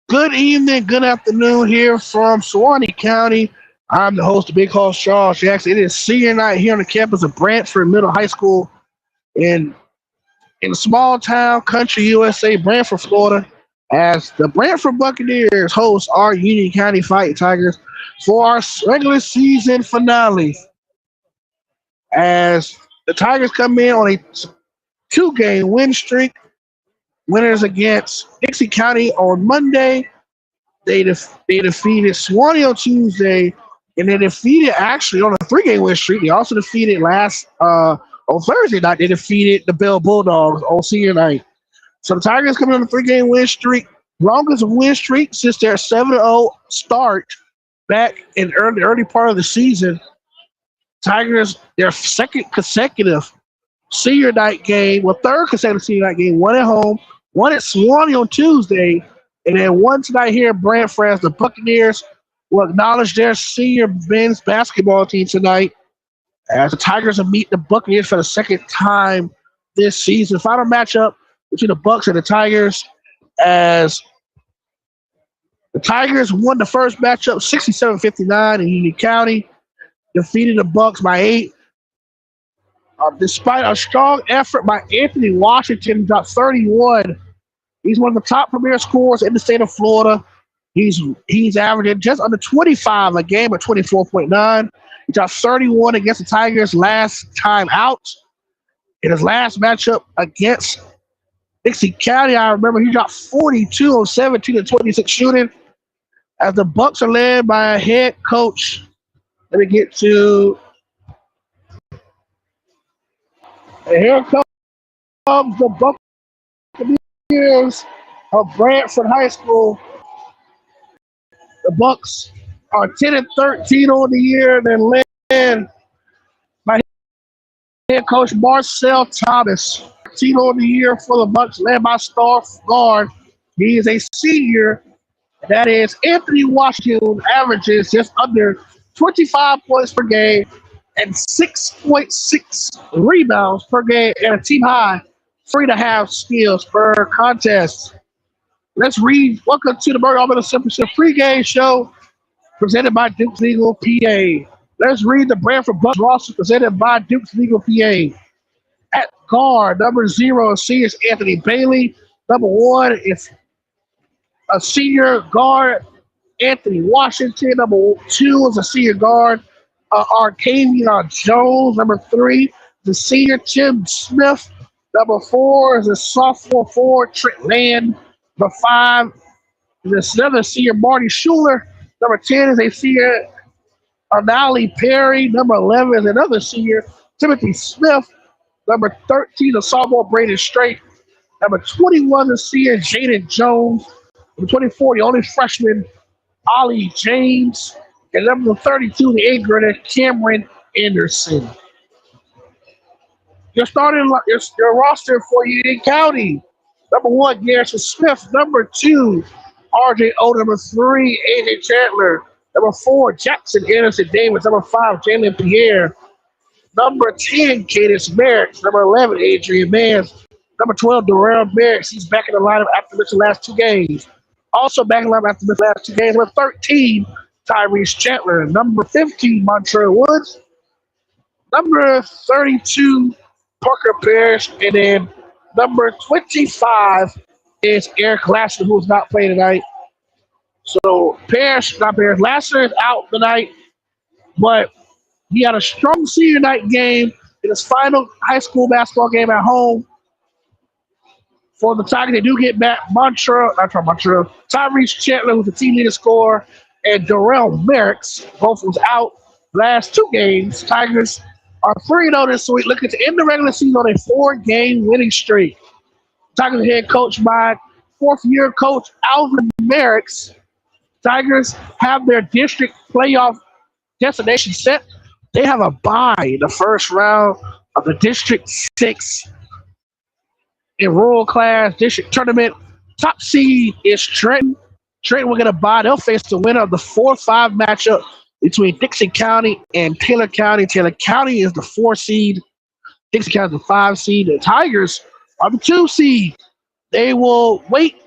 Good evening, good afternoon here from Suwannee County. I'm the host, the big host, Charles Jackson. It is senior night here on the campus of Branford Middle High School in small town, country USA, Branford, Florida, as the Branford Buccaneers host our Union County Fighting Tigers for our regular season finale. As the Tigers come in on a two-game win streak, winners against Dixie County on Monday. They defeated Suwannee on Tuesday, and they defeated actually on a three-game win streak. They also defeated on Thursday night. They defeated the Bell Bulldogs on senior night. So the Tigers coming on a three-game win streak, longest win streak since their 7-0 start back in the early part of the season. Tigers, their second consecutive senior night game, third consecutive senior night game, one at home, one at Suwannee on Tuesday, and then one tonight here in Branford as the Buccaneers will acknowledge their senior men's basketball team tonight as the Tigers will meet the Buccaneers for the second time this season. Final matchup between the Bucks and the Tigers as the Tigers won the first matchup 67-59 in Union County, defeated the Bucks by 8. Despite a strong effort by Anthony Washington, dropped 31. He's one of the top premier scorers in the state of Florida. He's averaging just under 25 a game at 24.9. He dropped 31 against the Tigers last time out. In his last matchup against Dixie County, I remember he dropped 42 on 17 and 26 shooting. As the Bucks are led by a head coach, let me get to. And here comes the Buccaneers of Branford High School. The Bucks are 10-13 on the year. They're led by head coach Marcel Thomas. 13 on the year for the Bucks, led by star guard. He is a senior. That is Anthony Washington, averages just under 25 points per game and 6.6 rebounds per game, and a team high 3.5 steals per contest. Let's read. Welcome to the Burger Auburn Championship pregame show presented by Duke's Legal PA. Let's read the Branford Bucks roster presented by Duke's Legal PA. At guard, number 0 is Anthony Bailey. Number 1 is a senior guard, Anthony Washington. Number 2 is a senior guard, Arcadia Jones. Number 3 is a senior, Tim Smith. Number 4 is a sophomore forward, Trent Land. Number 5 is another senior, Marty Schuler. Number 10 is a senior, Anali Perry. Number 11 is another senior, Timothy Smith. Number 13 is sophomore, Braden Strait. Number 21 is senior, Jaden Jones. Number 24, the only freshman, Ollie James. And number 32, the 8th grader, Cameron Anderson. Your roster for Union County. Number 1, Garrison Smith. Number 2, RJ O. Number 3, AJ Chandler. Number 4, Jackson Anderson Davis. Number 5, Jalen Pierre. Number 10, Cadence Merrick. Number 11, Adrian Mans. Number 12, Darrell Merrick. He's back in the lineup after missing the last 2 games. Also back in the lineup after missing the last 2 games. Number 13, Tyrese Chandler. Number 15, Montreal Woods. Number 32, Parker Parrish. And then number 25 is Eric Lasser, who is not playing tonight. So Lasser is out tonight, but he had a strong senior night game in his final high school basketball game at home. For the Tigers, they do get back Tyrese Chandler, who's the team leading scorer, and Darrell Merricks, both was out last 2 games. Tigers are 3-0 this week, looking to end the regular season on a 4-game winning streak. Tigers head coached by 4th-year coach Alvin Merricks. Tigers have their district playoff destination set. They have a bye in the first round of the District 6 in Rural Class District Tournament. Top seed is Trenton. Trenton will get a bye. They'll face the winner of the 4-5 matchup between Dixie County and Taylor County. Taylor County is the 4 seed. Dixie County is the 5 seed. The Tigers are the 2 seed. They will wait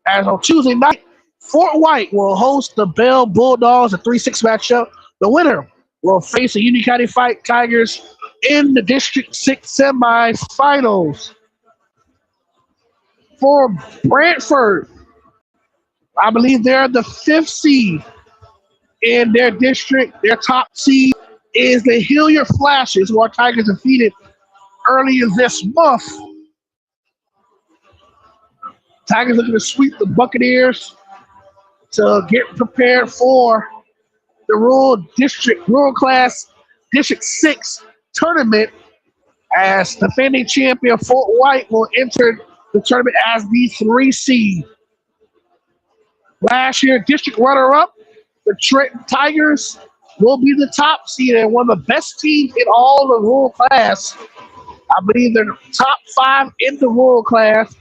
as on Tuesday night. Fort White will host the Bell Bulldogs, a 3-6 matchup. The winner will face the Union County Fight Tigers in the District 6 semifinals. For Branford, I believe they're the 5th seed in their district. Their top seed is the Hilliard Flashes, who our Tigers defeated earlier this month. Tigers looking to sweep the Buccaneers to get prepared for the rural class District 6 tournament, as defending champion Fort White will enter the tournament as the 3 seed. Last year, district runner-up, the Trenton Tigers, will be the top seed and one of the best teams in all the rural class. I believe they're top 5 in the rural class,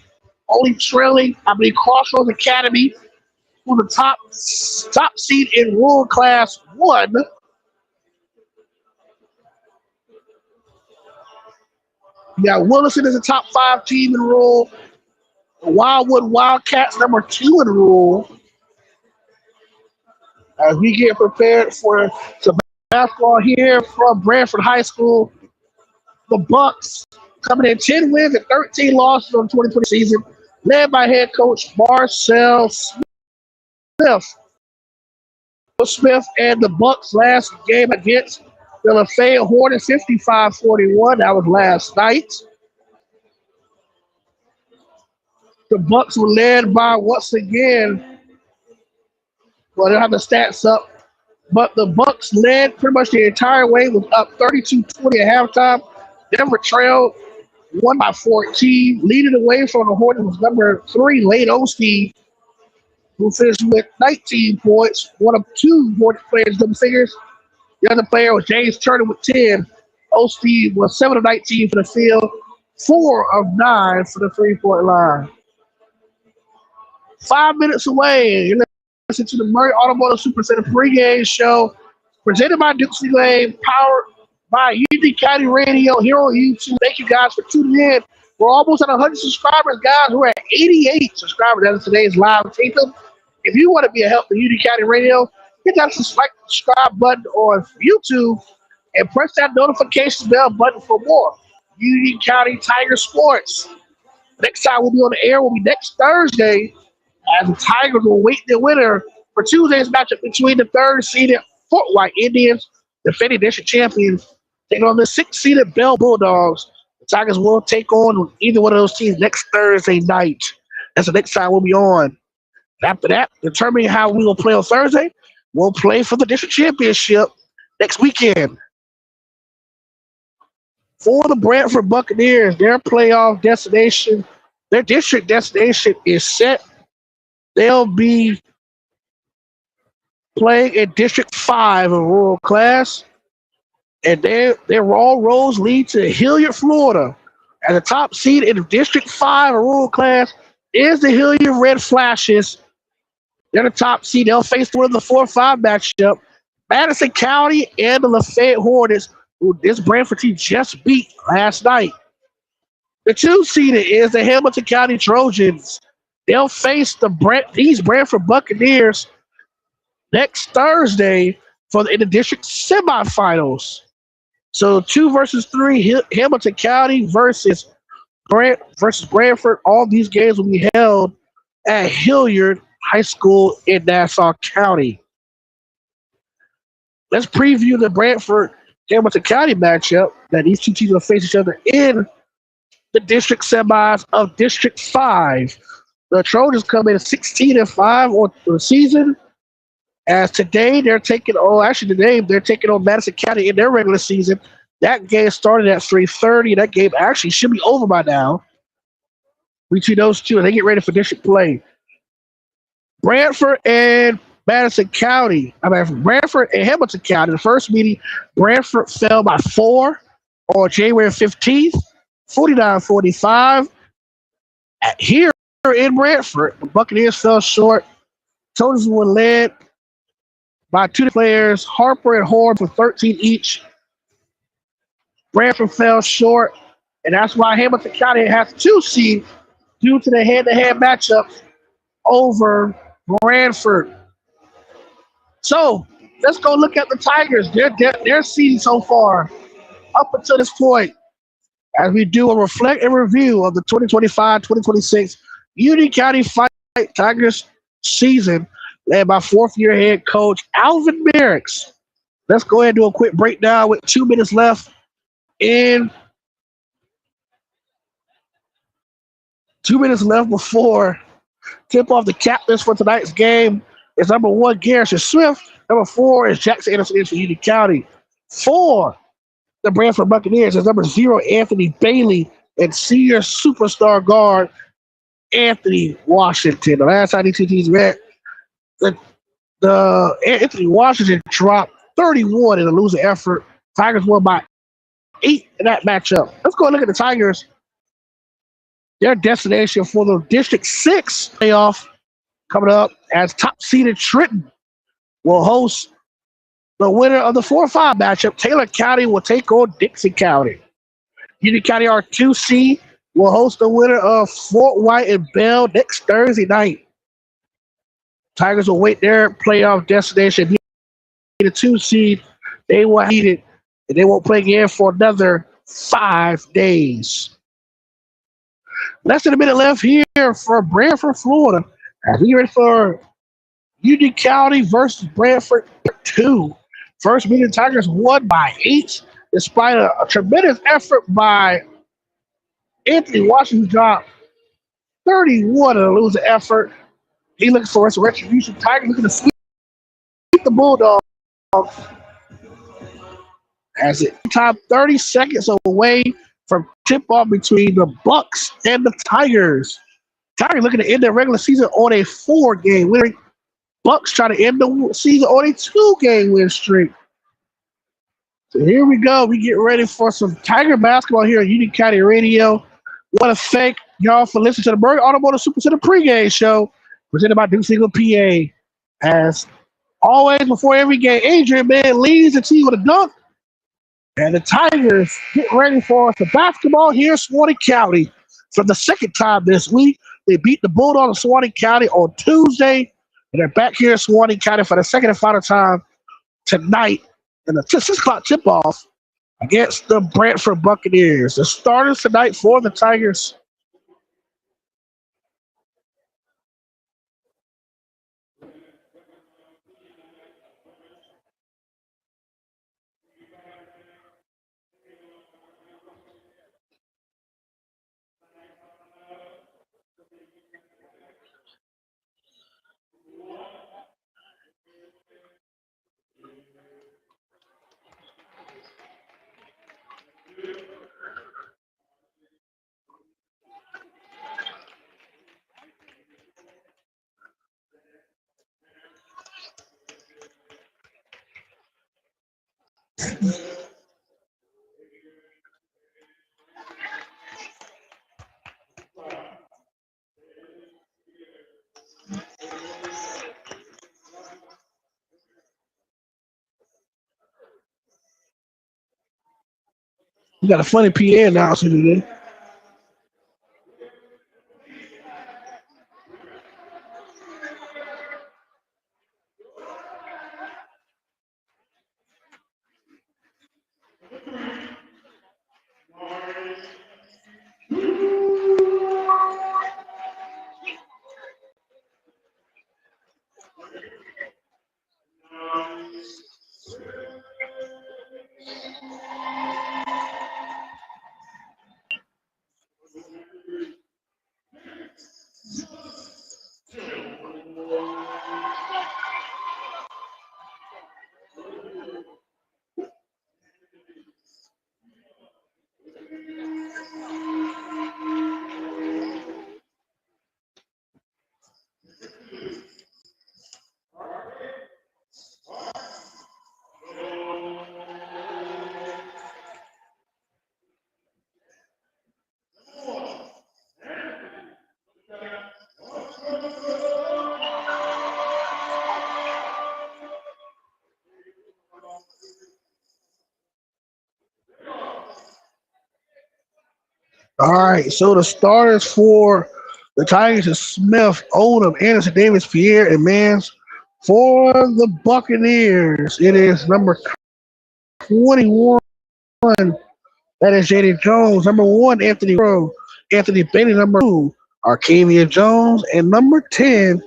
only trailing, I believe, Crossroads Academy, who the top seed in rural class 1. Now, Williston is a top 5 team in rural. Wildwood Wildcats, number 2 in rural. As we get prepared for some basketball here from Branford High School, the Bucks coming in 10 wins and 13 losses on the 2020 season, led by head coach Marcel Smith. Smith and the Bucks last game against the Lafayette Hornets, 55-41. That was last night. The Bucks were led by, once again, well, they don't have the stats up, but the Bucks led pretty much the entire way, was up 32-20 at halftime. Denver trailed, won by 14. Leading away from the Hornets was number 3, Lane Osteen, who finished with 19 points. One of 2 Hornets players double figures. The other player was James Turner with 10. Osteen was 7 of 19 for the field, 4 of 9 for the 3-point line. 5 minutes away, you're listening to the Murray Automotive Super Center pregame show, presented by Dukes Lane, powered by Union County Radio here on YouTube. Thank you guys for tuning in. We're almost at 100 subscribers, guys. We're at 88 subscribers as of today's live taping. If you want to be a help to Union County Radio, hit that subscribe button on YouTube and press that notifications bell button for more Union County Tiger Sports. Next time we'll be on the air will be next Thursday, as the Tigers will wait the winner for Tuesday's matchup between the 3rd-seeded Fort White Indians, defending district champions, taking on the 6th-seeded Bell Bulldogs. The Tigers will take on either one of those teams next Thursday night. That's the next time we'll be on. After that, determining how we will play on Thursday, we'll play for the district championship next weekend. For the Branford Buccaneers, their playoff destination, their district destination is set. They'll be playing in District 5 of rural class, and their all roads lead to Hilliard, Florida. And the top seed in District 5 of rural class is the Hilliard Red Flashes. They're the top seed. They'll face one of the 4-5 matchup, Madison County and the Lafayette Hornets, who this Branford team just beat last night. The 2-seeded is the Hamilton County Trojans. They'll face these Branford Buccaneers next Thursday in the district semifinals. So 2 versus 3, Hamilton County versus Branford. All these games will be held at Hilliard High School in Nassau County. Let's preview the Branford Hamilton County matchup that these two teams will face each other in the district semis of District 5. The Trojans come in 16-5 on the season. As today they're taking on Madison County in their regular season. That game started at 3:30. That game actually should be over by now between those two, and they get ready for district play. Branford and Hamilton County, the first meeting, Branford fell by 4 on January 15th, 49-45. Here in Branford, the Buccaneers fell short. Trojans were led by 2 players, Harper and Horn, for 13 each. Branford fell short, and that's why Hamilton County has 2 seed due to the head-to-head matchup over Branford. So let's go look at the Tigers. Their season so far up until this point, as we do a reflect and review of the 2025-2026 Union County Fight Tigers season, led by fourth-year head coach Alvin Merricks. Let's go ahead and do a quick breakdown with 2 minutes left in 2 minutes left before tip off. The captains for tonight's game is number 1, Garrison Swift. Number 4 is Jackson Anderson for Union County. For the Branford Buccaneers is number 0, Anthony Bailey, and senior superstar guard Anthony Washington. The last time these two teams met, the Anthony Washington dropped 31 in a losing effort. Tigers won by 8 in that matchup. Let's go look at the Tigers. Their destination for the District 6 playoff coming up as top-seeded Trenton will host the winner of the 4-5 matchup. Taylor County will take on Dixie County. Union County, our 2C, will host the winner of Fort White and Bell next Thursday night. Tigers will wait their playoff destination. The 2 seed, they will need it, and they won't play again for another 5 days. Less than a minute left here for Branford, Florida. As we get ready for Union County versus Branford 2. First meeting, Tigers won by 8, despite a tremendous effort by Anthony Washington. Dropped 31 in a losing effort. He looking for his retribution. Tigers looking to sweep the Bulldogs as it time 30 seconds away from tip-off between the Bucks and the Tigers. Tigers looking to end their regular season on a 4-game winning. Bucks trying to end the season on a 2-game win streak. So here we go. We get ready for some Tiger basketball here on Union County Radio. Want to thank y'all for listening to the Berg Automotive Super Center pregame show presented by Duke Single PA. As always, before every game, Adrian Man leads the team with a dunk. And the Tigers get ready for some basketball here in Suwannee County. For the second time this week, they beat the Bulldogs of Suwannee County on Tuesday. And they're back here in Suwannee County for the second and final time tonight in the 6 o'clock tip-off against the Branford Buccaneers. The starters tonight for the Tigers. We got a funny PA announcer today. All right, so the starters for The Tigers is Smith, Odom, Anderson, Davis, Pierre, and Mans. For the Buccaneers, it is number 21. That is J.D. Jones. Number 1, Anthony Rowe. Anthony Bailey. Number 2, Arcavia Jones. And number 10,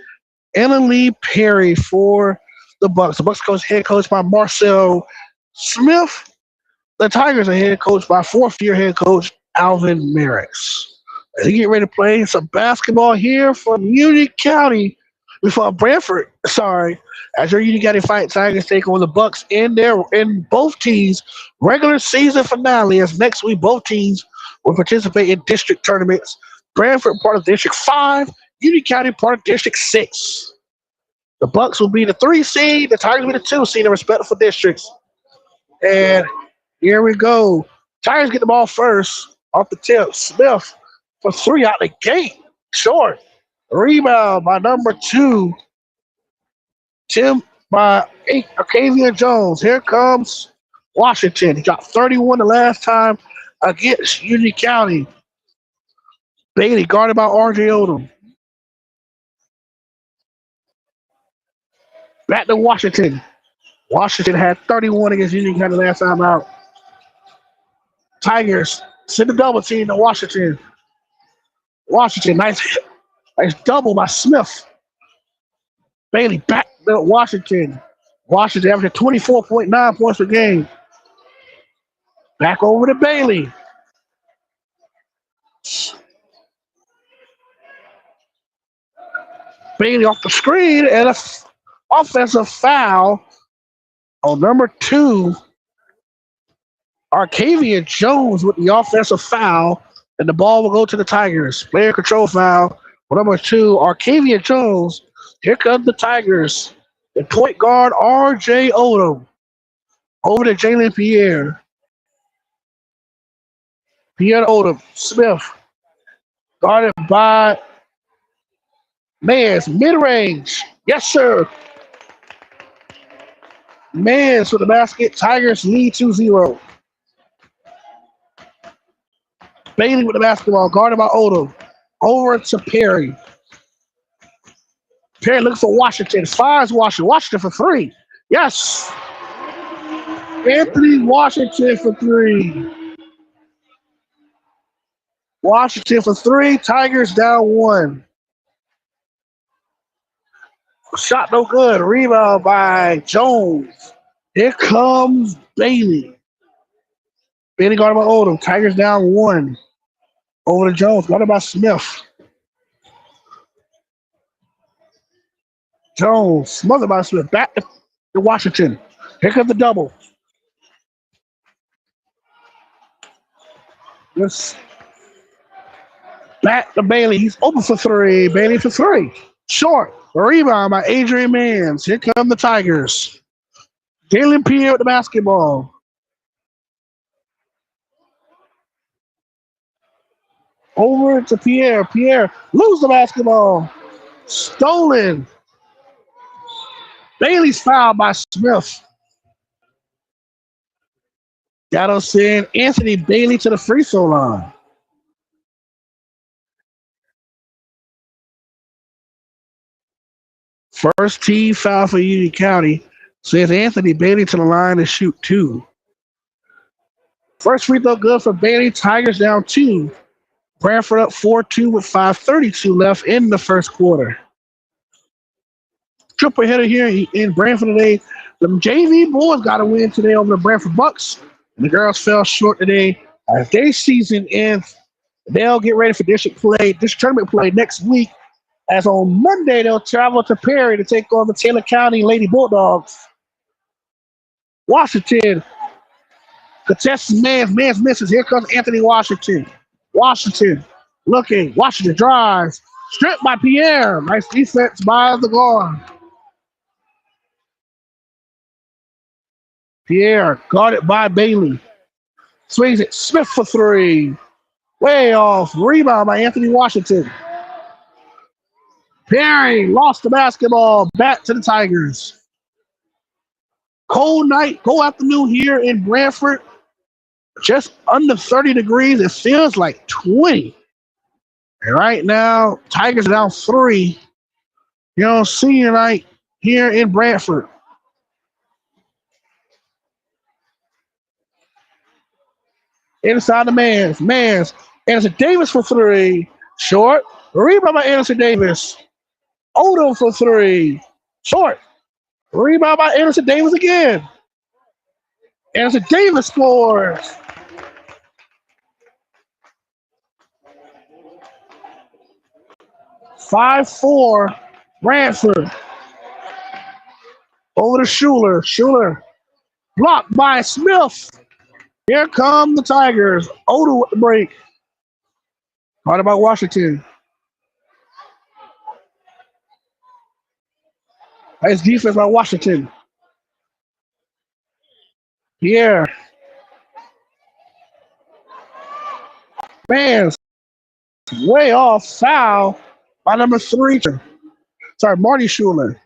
Anna Lee Perry for the Bucks. The Bucks coach head coach by Marcel Smith. The Tigers are head coached by fourth-year head coach Alvin Merricks. As they get ready to play some basketball here from Union County before Branford. Sorry, as your Union County Fight Tigers take on the Bucks in both teams' regular season finale. As next week both teams will participate in district tournaments. Branford part of District 5, Union County part of District 6. The Bucks will be the 3 seed, the Tigers will be the 2 seed in respective districts. And here we go. Tigers get the ball first off the tip. Smith for 3 out the gate. Short. Rebound by number 2. Tim by 8. Arcavia Jones. Here comes Washington. He got 31 the last time against Union County. Bailey guarded by R.J. Odom. Back to Washington. Washington had 31 against Union County last time out. Tigers send the double team to Washington. Washington, nice double by Smith. Bailey back to Washington. Washington averaging 24.9 points per game. Back over to Bailey. Bailey off the screen and an offensive foul on number 2. Arcavia Jones with the offensive foul, and the ball will go to the Tigers. Player control foul for number 2, Arcavia Jones. Here comes the Tigers. The point guard, R.J. Odom. Over to Jalen Pierre. Pierre Odom. Smith. Guarded by Mans. Mid-range. Yes, sir. Mans with the basket. Tigers lead 2-0. Bailey with the basketball, guarded by Odom. Over to Perry. Perry looks for Washington. Fires Washington. Washington for 3. Yes. Anthony Washington for 3. Washington for 3. Tigers down 1. Shot no good. Rebound by Jones. Here comes Bailey. Bailey guarded by Odom. Tigers down 1. Over to Jones. Guarded by Smith. Jones. Smothered by Smith. Back to Washington. Here comes the double. This back to Bailey. He's open for 3. Bailey for 3. Short. Rebound by Adrian Mans. Here come the Tigers. Jalen Pierre with the basketball. Over to Pierre. Pierre lose the basketball. Stolen. Bailey's fouled by Smith. That'll send Anthony Bailey to the free throw line. First team foul for Union County sends Anthony Bailey to the line to shoot 2. First free throw good for Bailey. Tigers down 2. Branford up 4-2 with 5:32 left in the first quarter. Triple hitter here in Branford today. The JV boys got a win today over the Branford Bucks. And the girls fell short today as their season ends. They'll get ready for district tournament play next week. As on Monday, they'll travel to Perry to take on the Taylor County Lady Bulldogs. Washington contests Mans. Mans misses. Here comes Anthony Washington. Washington looking. Washington drives. Stripped by Pierre. Nice defense by the guard. Pierre guarded by Bailey. Swings it. Smith for 3. Way off. Rebound by Anthony Washington. Perry lost the basketball. Back to the Tigers. Cold night. Cold afternoon here in Branford. Just under 30 degrees. It feels like 20. And right now, Tigers are down 3. Senior night here in Branford. Inside the Mans. Anderson Davis for 3. Short. Rebound by Anderson Davis. Odom for 3. Short. Rebound by Anderson Davis again. Anderson Davis scores. 5-4. Branford. Over to Schuler. Schuler blocked by Smith. Here come the Tigers. Odom with the break. What about Washington? Nice defense by Washington. Pierre. Fans. Way off. Foul by number 3. Sorry, Marty Schuler.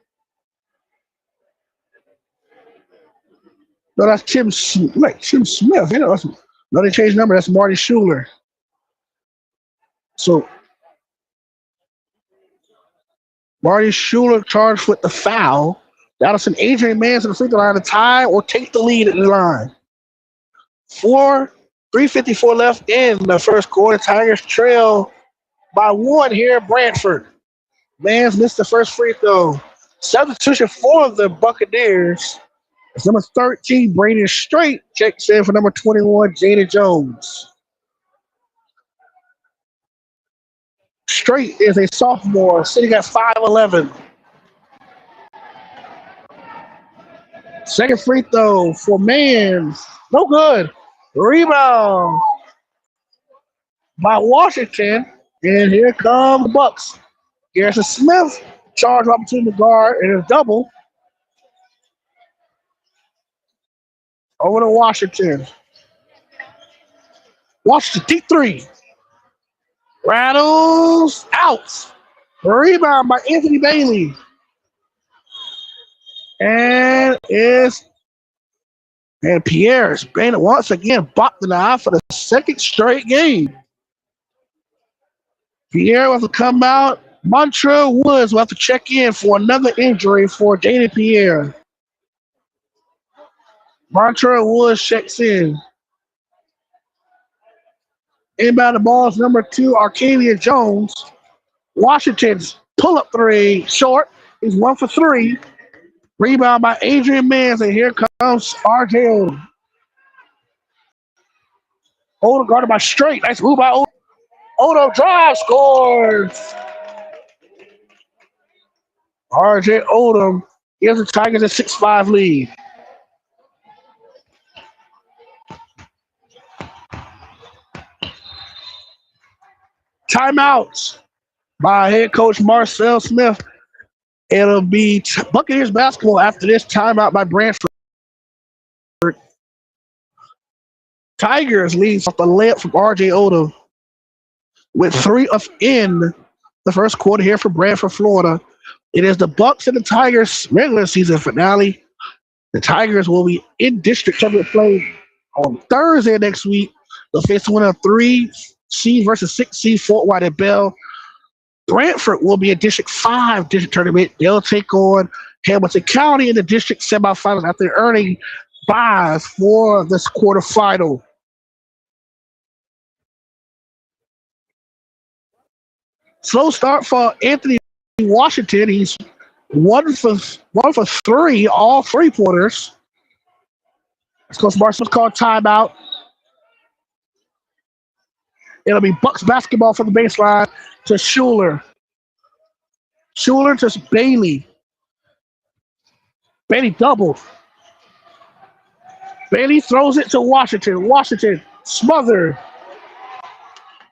No, that's Tim Smith. No, they changed number. That's Marty Schuler. So Marty Schuler charged with the foul. That'll send Adrian Mans to the free throw line to tie or take the lead at the line. 3:54 left in the first quarter. Tigers trail by 1 here at Branford. Mans missed the first free throw. Substitution for the Buccaneers. It's number 13, Brayden Straight, checks in for number 21, Jada Jones. Straight is a sophomore, sitting at 5'11". Second free throw for Mans. No good. Rebound by Washington. And here come the Bucks. Garrison Smith, charge opportunity to guard, and a double. Over to Washington. Washington, deep 3. Rattles out. Rebound by Anthony Bailey. And Pierre's been once again blocked in the eye for the second straight game. Pierre will have to come out. Montrell Woods will have to check in for another injury for Jaden Pierre. Montrell Woods checks in. Inbound the ball is number 2, Arcadia Jones. Washington's pull-up 3, short. He's 1 for 3. Rebound by Adrian Mans, and here comes R.J. Odom. Odom guarded by Straight. Nice move by Odom. Odom drive, scores. R.J. Odom gives the Tigers a 6-5 lead. Timeouts by head coach Marcel Smith. It'll be Buccaneers basketball after this timeout by Branford. Tigers leads off the layup from R.J. Odom with 3 up in the first quarter here for Branford, Florida. It is the Bucks and the Tigers regular season finale. The Tigers will be in district tournament play on Thursday next week. They'll face the winner of 3 seed versus 6 seed Fort White at Bell. Branford will be in District 5 district tournament. They'll take on Hamilton County in the district semifinals after earning buys for this quarterfinal. Slow start for Anthony Washington. He's 1 for 3, all 3-pointers. That's Coach Marshall's called timeout. It'll be Bucks basketball from the baseline to Schuler. Schuler to Bailey. Bailey double. Bailey throws it to Washington. Washington smothered.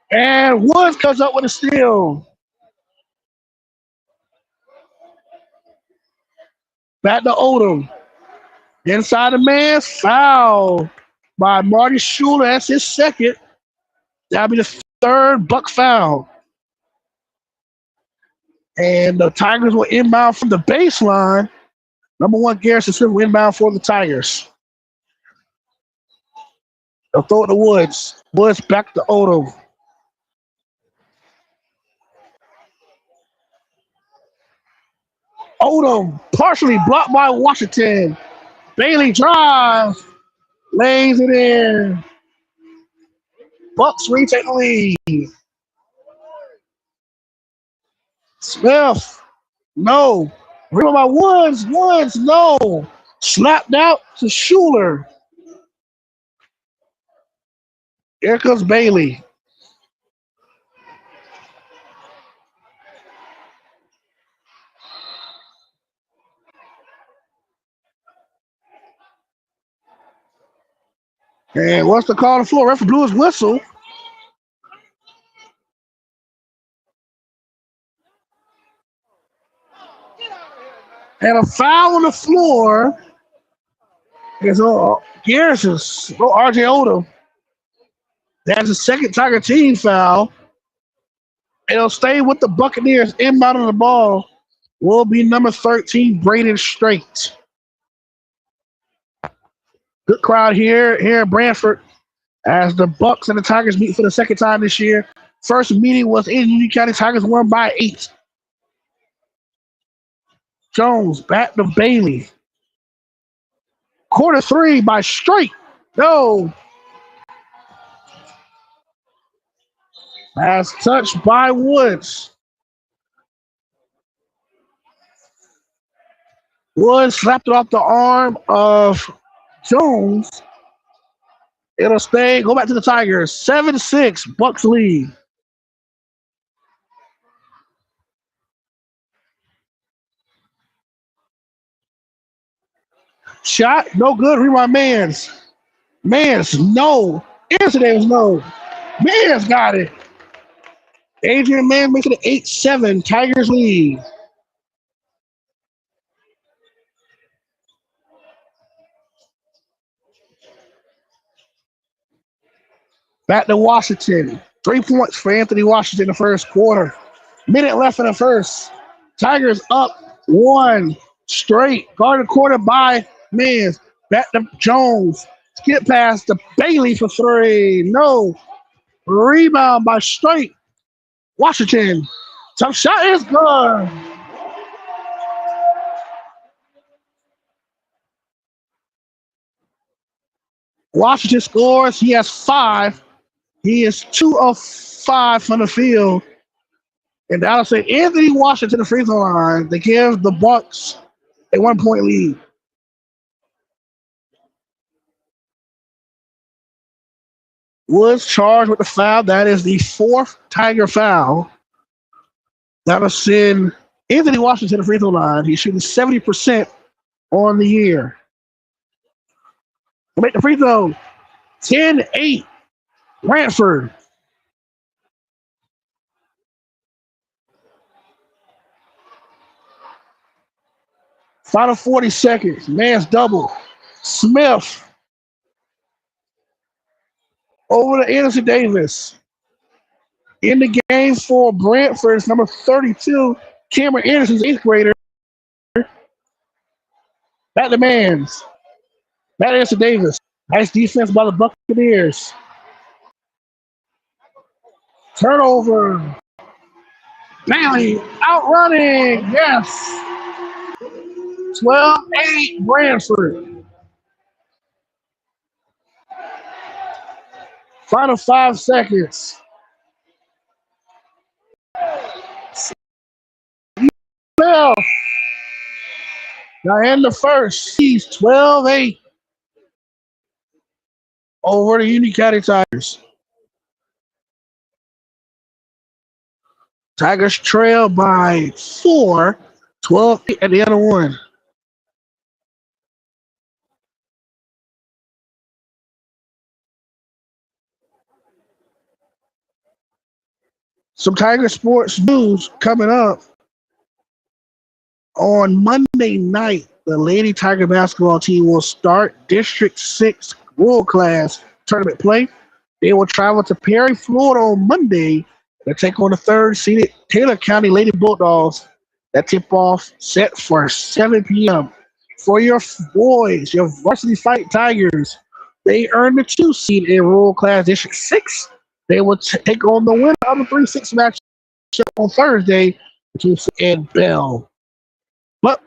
And Woods comes up with a steal. Back to Odom. Inside the man, foul by Marty Schuler. That's his second. That'll be the third Buck foul. And the Tigers will inbound from the baseline. Number 1, Garrison Smith will inbound for the Tigers. They'll throw it to Woods. Woods back to Odom. Odom partially blocked by Washington. Bailey drives, lays it in. Bucks retake the lead. Smith, no. Rebound by Woods. Woods, no. Slapped out to Schuler. Here comes Bailey. And what's the call on the floor? Referee blew his whistle. And a foul on the floor. It's Garrison's. No, RJ Odom. That's the second Tiger team foul. It'll stay with the Buccaneers. Inbound on the ball will be number 13, Braden Straight. Good crowd here in Branford as the Bucks and the Tigers meet for the second time this year. First meeting was in Union County. Tigers won by 8. Jones back to Bailey. Quarter 3 by Straight. No. As touched by Woods. Woods slapped it off the arm of Jones. It'll stay. Go back to the Tigers. 7-6. Bucks lead. Shot. No good. Rebound Mans. Mans. No. Answer Davis. No. Mans got it. Adrian Mann makes it 8-7. Tigers lead. Back to Washington. 3 points for Anthony Washington in the first quarter. Minute left in the first. Tigers up 1 straight. Guarded quarter by Mans. Back to Jones. Skip pass to Bailey for 3. No. Rebound by Straight. Washington. Tough shot is good. Washington scores. He has 5. He is 2 of 5 from the field. And that'll say Anthony Washington the free throw line. They give the Bucks a 1-point lead. Woods charged with the foul. That is the 4th Tiger foul. That'll send Anthony Washington the free throw line. He's shooting 70% on the year. He'll make the free throw. 10-8. Branford. Final 40 seconds. Man's double. Smith. Over to Anderson Davis. In the game for Brantford is number 32, Cameron Anderson's 8th grader. Back to Mans. Back to Anderson Davis. Nice defense by the Buccaneers. Turnover. Bailey outrunning. Yes. 12-8 Branford. Final 5 seconds. Now in the first, he's 12-8 over the Union County Tigers. Tigers trail by 4, 12-8 at the end of 1. Some Tiger sports news coming up. On Monday night, the Lady Tiger basketball team will start District 6 World Class tournament play. They will travel to Perry, Florida on Monday to take on the 3rd-seeded Taylor County Lady Bulldogs. That tip-off set for 7 p.m. For your boys, your varsity fight Tigers, they earned the 2 seed in World Class District 6. They will take on the winner of the 3-6 match on Thursday between and Bell. But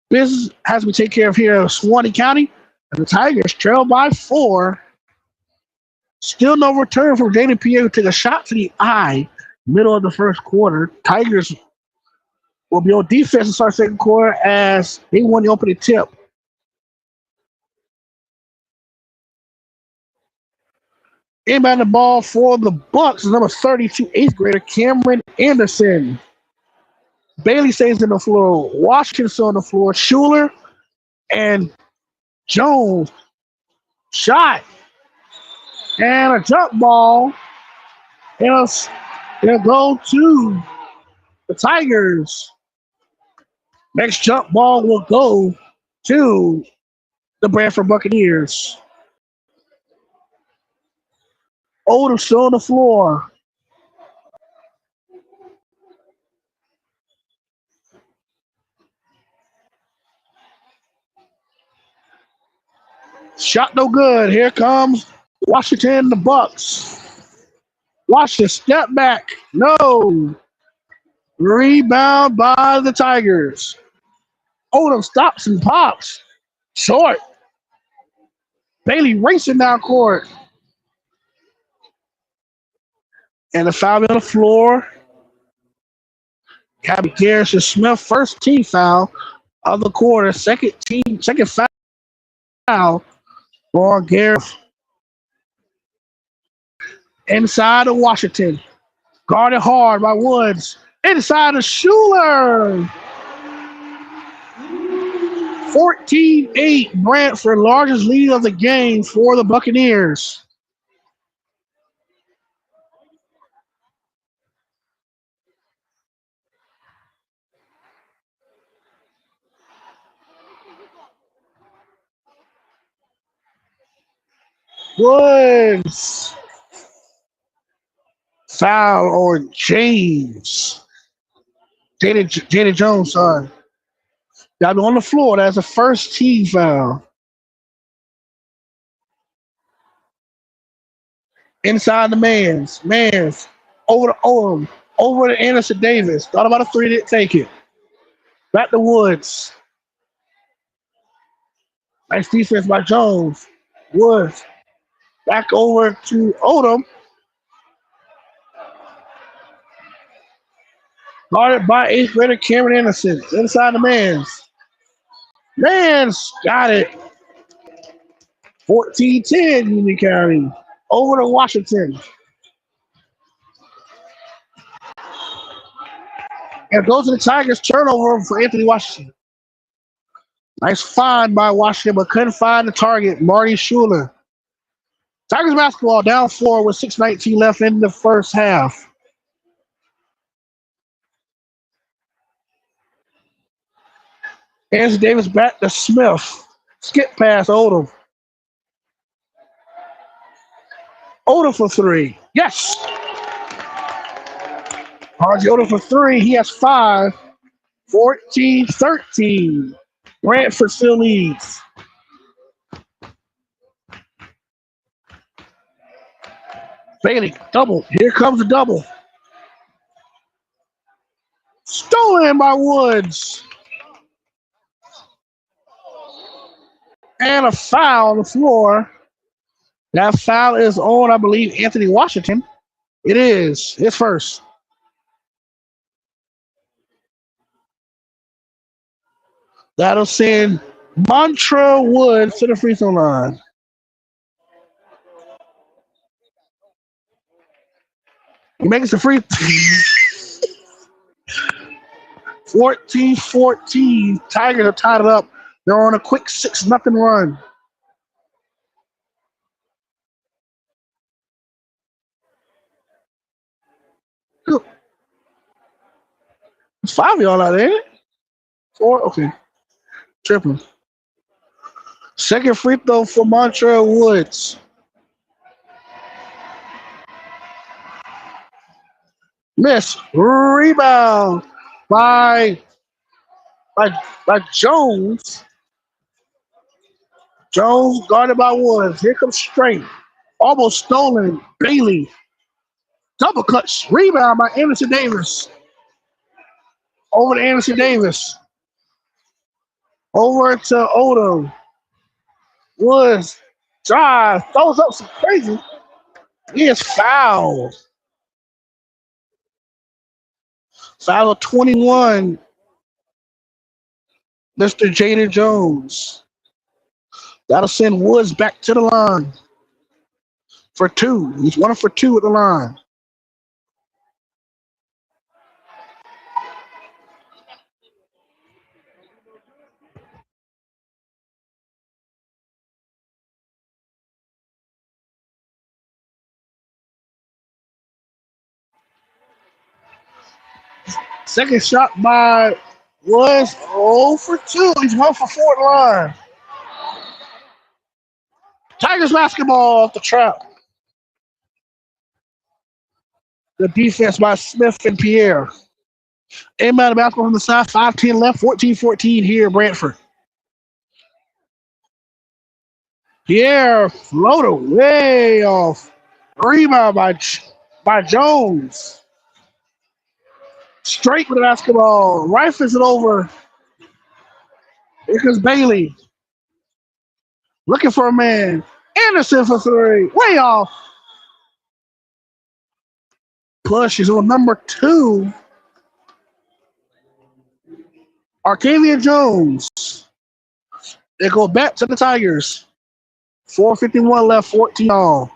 Business has been taken care of here in Suwannee County. And the Tigers trail by 4. Still no return from Jaden Pierre, who took a shot to the eye, middle of the first quarter. Tigers will be on defense to start second quarter as they won the opening tip. Inbound the ball for the Bucks is number 32, eighth grader Cameron Anderson. Bailey stays on the floor. Washington's on the floor. Schuler and Jones. Shot. And a jump ball. It'll go to the Tigers. Next jump ball will go to the Branford Buccaneers. Odom still on the floor. Shot no good. Here comes Washington, the Bucks. Washington step back. No. Rebound by the Tigers. Odom stops and pops. Short. Bailey racing down court. And the foul on the floor. Gabby Garrison Smith, first team foul of the quarter. Second foul for Garrett. Inside of Washington. Guarded hard by Woods. Inside of Schuler. 14-8 Branford, largest lead of the game for the Buccaneers. Woods. Foul on James. Jaden Jones, sorry. Got on the floor. That's a first team foul. Inside the Mans. Over to Odom. Over to Anderson Davis. Thought about a three, didn't take it. Back to Woods. Nice defense by Jones. Woods. Back over to Odom. Guarded by eighth grader Cameron Anderson. Inside the Mans. Mans got it. 14-10 Union County. Over to Washington. And goes to the Tigers. Turnover for Anthony Washington. Nice find by Washington, but couldn't find the target, Marty Schuler. Tigers basketball down 4 with 6:19 left in the first half. Anderson Davis back to Smith. Skip pass Odom. Odom for 3. Yes. RJ Odom for 3. He has 5. 14-13. Branford still leads. Bailey, double. Here comes the double. Stolen by Woods. And a foul on the floor. That foul is on, I believe, Anthony Washington. It is. It's first. That'll send Montrell Woods to the free throw line. He makes the free 14-14. Tigers are tied it up. They're on a quick 6-0 run. It's 5 of y'all out there, ain't it? 4? Okay. Tripping. Second free throw for Montrell Woods. Miss. Rebound by Jones. Jones guarded by Woods. Here comes Straight. Almost stolen. Bailey. Double clutch. Rebound by Anderson Davis. Over to Anderson Davis. Over to Odom. Woods. Drive. Throws up some crazy. He is fouled. Foul of 21. Mr. Jaden Jones. That'll send Woods back to the line for two. He's 1 for 2 at the line. Second shot by Woods. 0 for 2. He's 1 for 4 at the line. Tigers basketball off the trap. The defense by Smith and Pierre. Inbound basketball from the side. 5-10 left. 14-14 here, Branford. Pierre floater way off. Rebound by Jones. Straight with the basketball. Rifles it over. Here comes Bailey. Looking for a man. Anderson for 3. Way off. Push is on number 2. Arcavian Jones. They go back to the Tigers. 4:51 left, 14 all.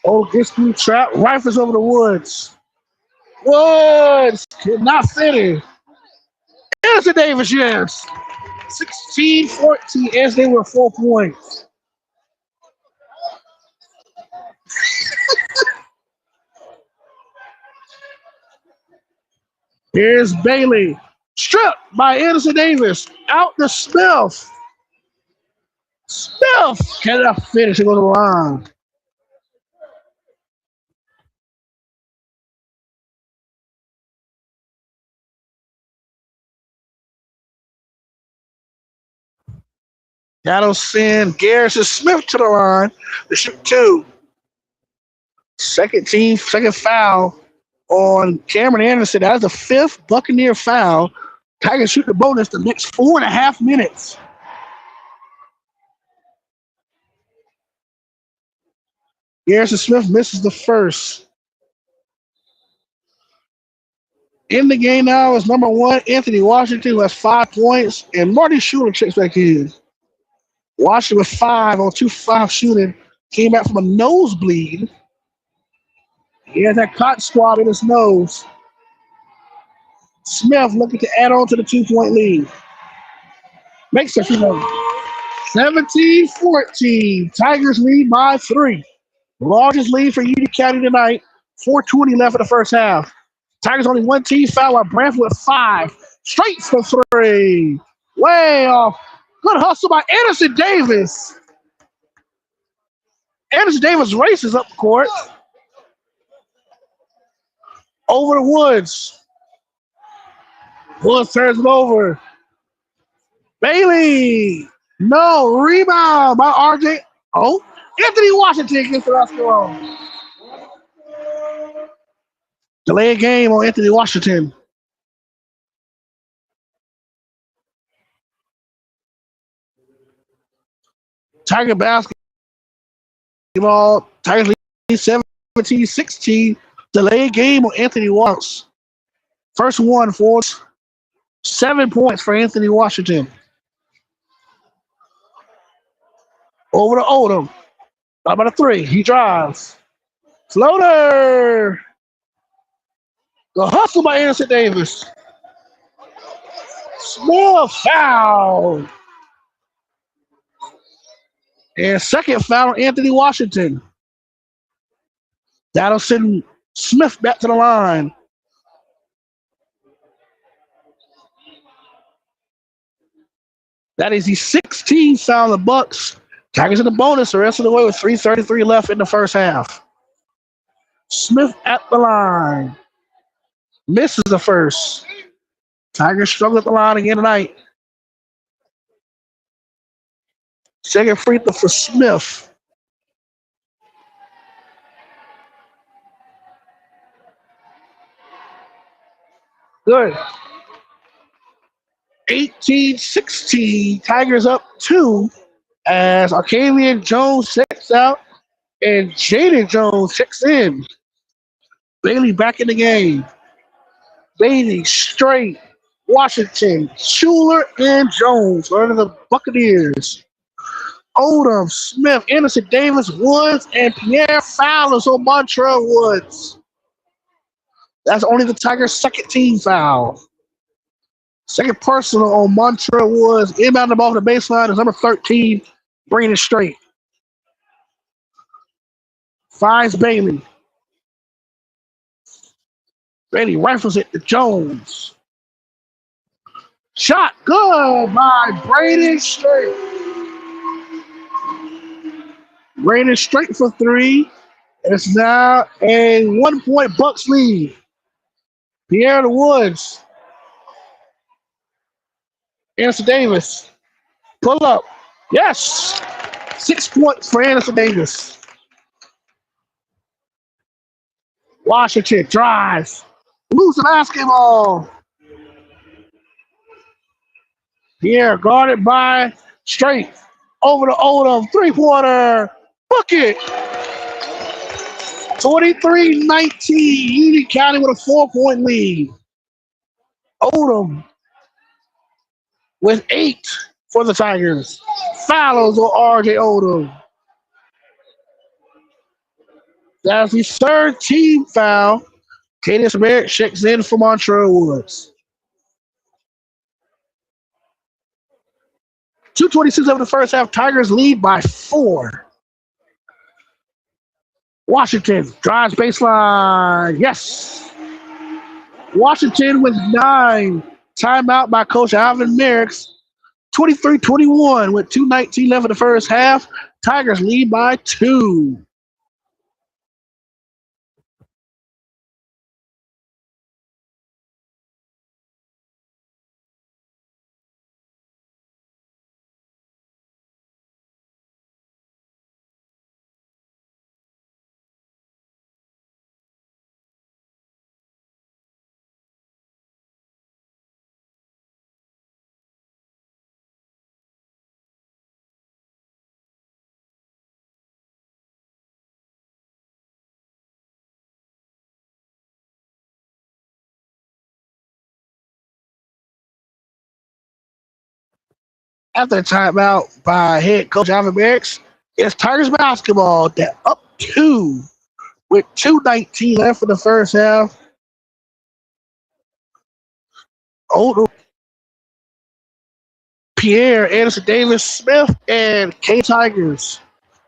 Oh, gets through trap. Rifles over the Woods. Woods cannot finish. Anderson Davis, yes. 16-14 as they were 4 points. Here's Bailey. Stripped by Anderson Davis. Out to Smith. Smith cannot finish. It goes to the line. That'll send Garrison Smith to the line to shoot 2. Second foul on Cameron Anderson. That is the 5th Buccaneer foul. Tigers shoot the bonus the next 4.5 minutes. Garrison Smith misses the first. In the game now is number 1, Anthony Washington, who has 5 points, and Marty Schuler checks back in. Washington with 5 on 2-5 shooting. Came back from a nosebleed. He has that cotton swab in his nose. Smith looking to add on to the 2-point lead. Makes it 17-14. Tigers lead by 3. Largest lead for Union County tonight. 4:20 left in the first half. Tigers only 1 team foul while Branford with 5. Straight for 3. Way off. Good hustle by Anderson Davis. Anderson Davis races up the court. Over the Woods. Woods turns it over. Bailey. No. Rebound by RJ. Oh. Anthony Washington gets the basketball. Delay a game on Anthony Washington. Tiger basketball. Tigers lead 17-16. Delay game on Anthony Washington. First one for 7 points for Anthony Washington. Over to Odom. About a 3. He drives. Floater. The hustle by Anderson Davis. Small foul. And second foul on Anthony Washington. That'll send Smith back to the line. That is the 16th foul on the Bucks. Tigers in the bonus the rest of the way with 3:33 left in the first half. Smith at the line. Misses the first. Tigers struggle at the line again tonight. Second free throw for Smith. Good. 18-16. Tigers up 2 as Arcavian Jones checks out and Jaden Jones checks in. Bailey back in the game. Bailey, Straight, Washington, Schuler, and Jones are the Buccaneers. Odom, Smith, Anderson, Davis, Woods, and Pierre Fowlers on Montreal Woods. That's only the Tigers' second team foul. Second personal on Montreal Woods. Inbound the ball to the baseline is number 13, Brandon Straight. Finds Bailey. Bailey rifles it to Jones. Shot good by Brandon Straight. Brandon Straight for 3. It's now a 1-point Bucks lead. Pierre the Woods. Anderson Davis. Pull up. Yes. 6 points for Anderson Davis. Washington drives. Lose the basketball. Pierre guarded by Straight. Over to Odom. 3-pointer. Bucket. 23-19. Union County with a 4-point lead. Odom with 8 for the Tigers. Fouls on RJ Odom. That's the third team foul. Cadence Merritt checks in for Montreal Woods. 2:26 of the first half. Tigers lead by 4. Washington drives baseline. Yes. Washington with 9. Timeout by Coach Alvin Merricks. 23-21 with 2:19 left in the first half. Tigers lead by 2. After the timeout by head coach Alvin Merricks, it's Tigers basketball. They're up 2 with 2:19 left in the first half. Odom, Pierre, Anderson Davis, Smith, and K Tigers.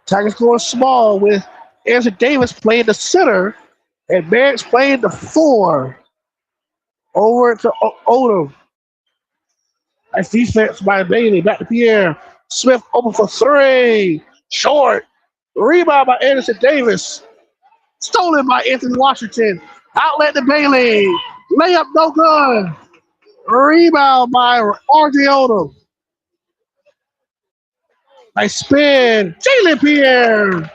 Tigers going small with Anderson Davis playing the center and Merricks playing the 4. Over to Odom. Nice defense by Bailey. Back to Pierre. Smith open for 3. Short. Rebound by Anderson Davis. Stolen by Anthony Washington. Outlet to Bailey. Layup no good. Rebound by RJ Odom. Nice spin. Jalen Pierre.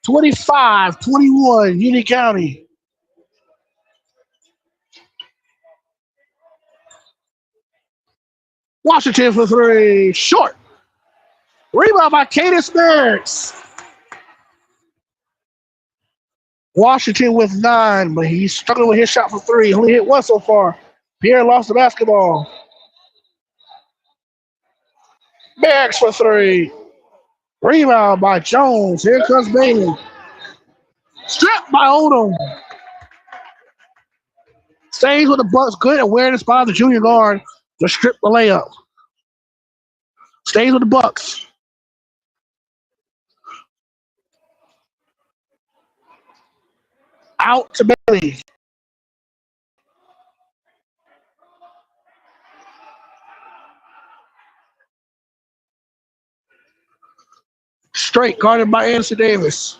25-21, Union County. Washington for 3. Short. Rebound by Cadence Merricks. Washington with 9, but he's struggling with his shot for 3. Only hit 1 so far. Pierre lost the basketball. Merricks for 3. Rebound by Jones. Here comes Bailey. Stripped by Odom. Stays with the Bucks. Good awareness by the junior guard to strip the layup. Stays with the Bucks. Out to Bailey. Straight guarded by Anderson Davis.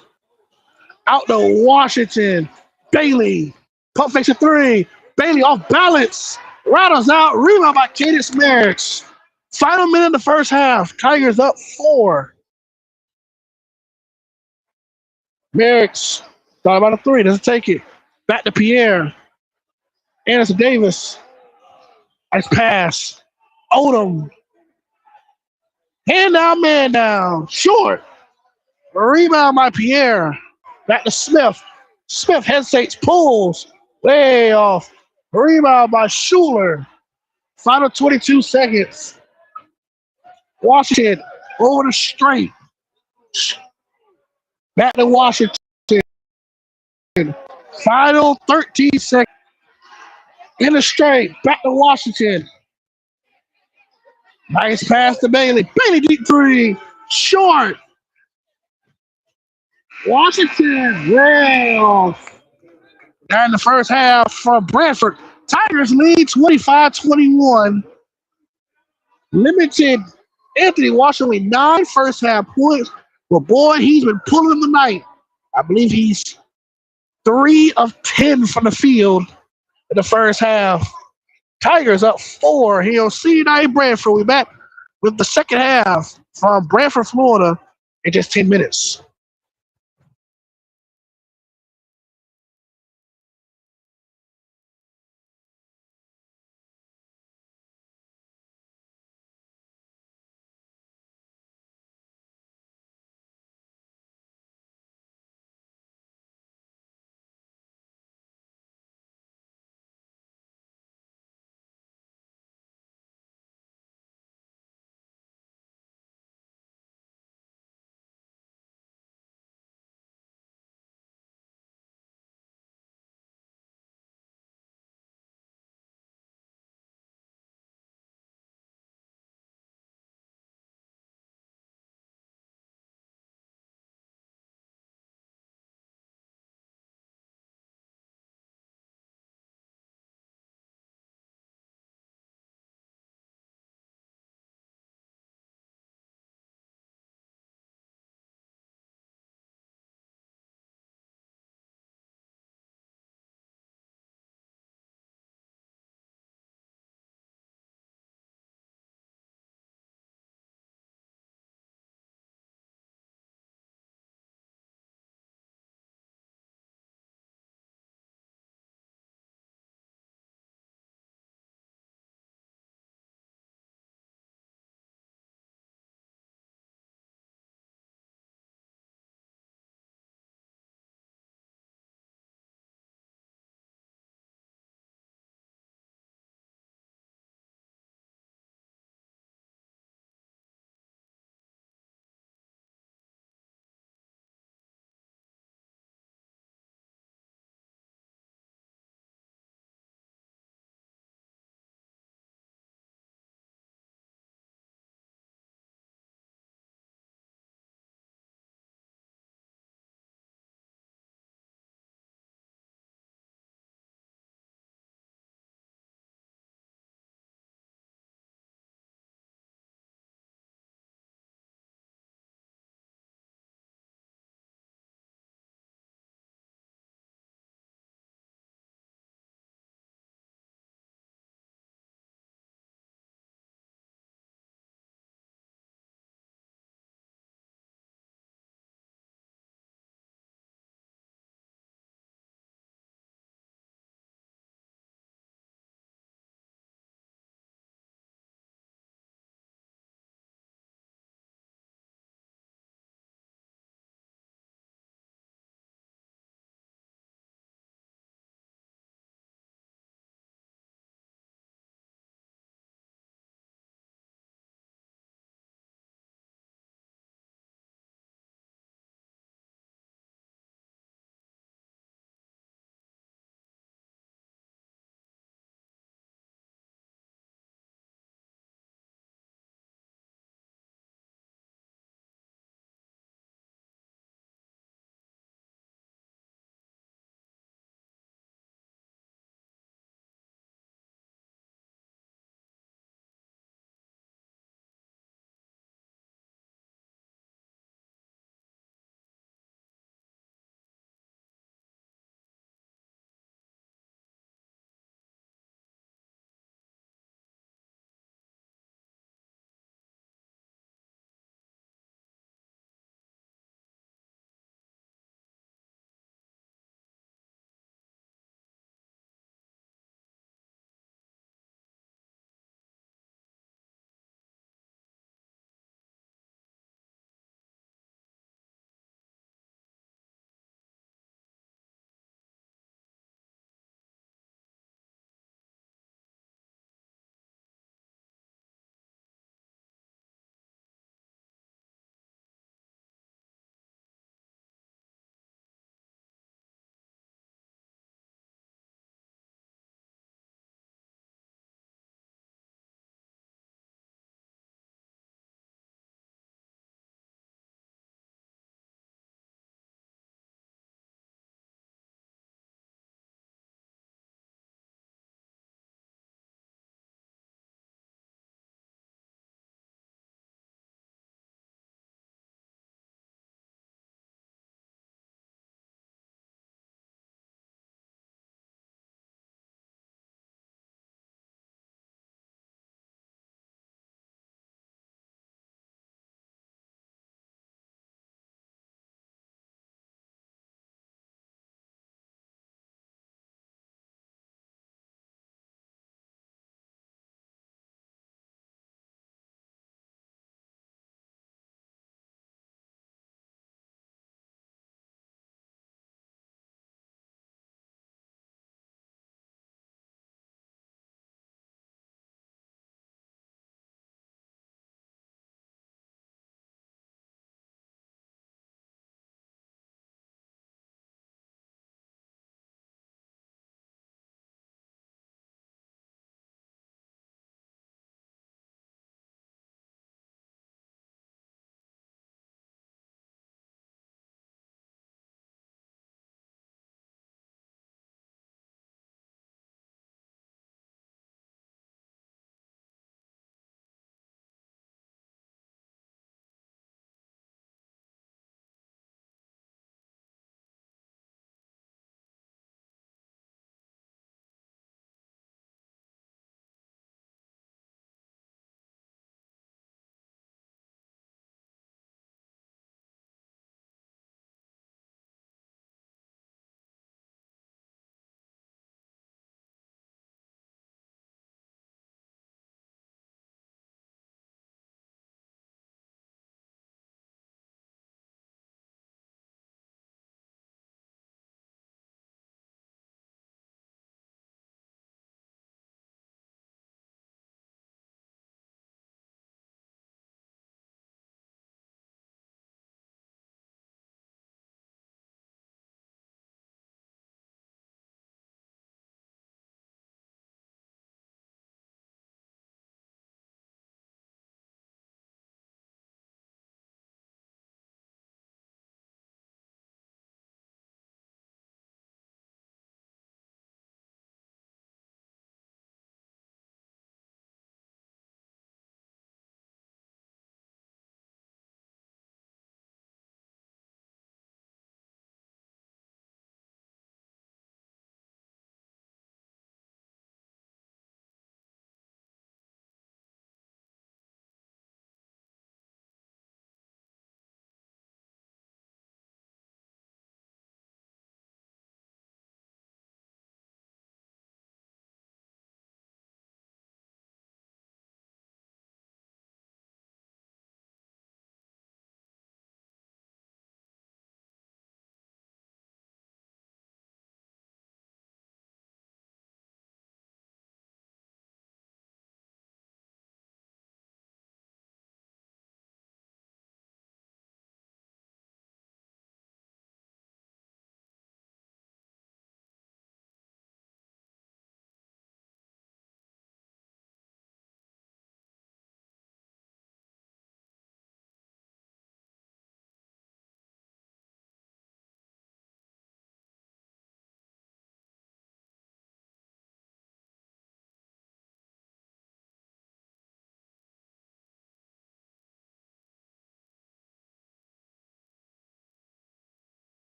Out to Washington. Bailey. Pump fakes a 3. Bailey off balance. Rattles out. Rebound by Cadence Merricks. Final minute of the first half. Tigers up 4. Merricks thought about a 3. Doesn't take it. Back to Pierre. Anderson Davis. Nice pass. Odom. Hand down, man down. Short. Rebound by Pierre. Back to Smith. Smith hesitates, pulls. Way off. Rebound by Schuler. Final 22 seconds. Washington over the straight. Back to Washington. Final 13 seconds. In the straight. Back to Washington. Nice pass to Bailey. Bailey deep three. Short. Washington. Way off. And the first half from Branford. Tigers lead 25-21. Limited Anthony Washington only 9 first half points. But boy, he's been pulling the night. I believe he's 3 of 10 from the field in the first half. Tigers up 4 here on C9 Branford. We're back with the second half from Branford, Florida in just 10 minutes.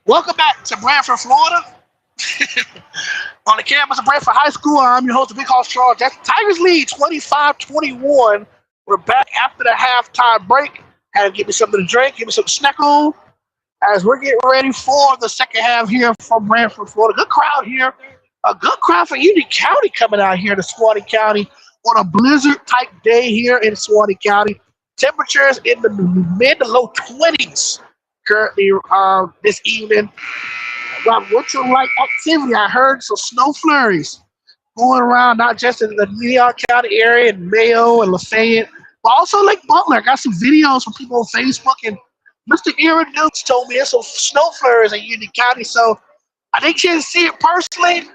Welcome back to Branford, Florida. On the campus of Branford High School, I'm your host, Big House Charles. That's Tigers lead 25-21. We're back after the halftime break. Had to give me something to drink, give me some snack on as we're getting ready for the second half here from Branford, Florida. Good crowd here. A good crowd for Union County coming out here to Suwannee County on a blizzard type day here in Suwannee County. Temperatures in the mid to low 20s currently this evening. Got winter like activity. I heard some snow flurries going around, not just in the Leon County area and Mayo and Lafayette, but also Lake Butler. I got some videos from people on Facebook, and Mr. Aaron Dukes told me there's some snow flurries in Union County. So I didn't get to see it personally,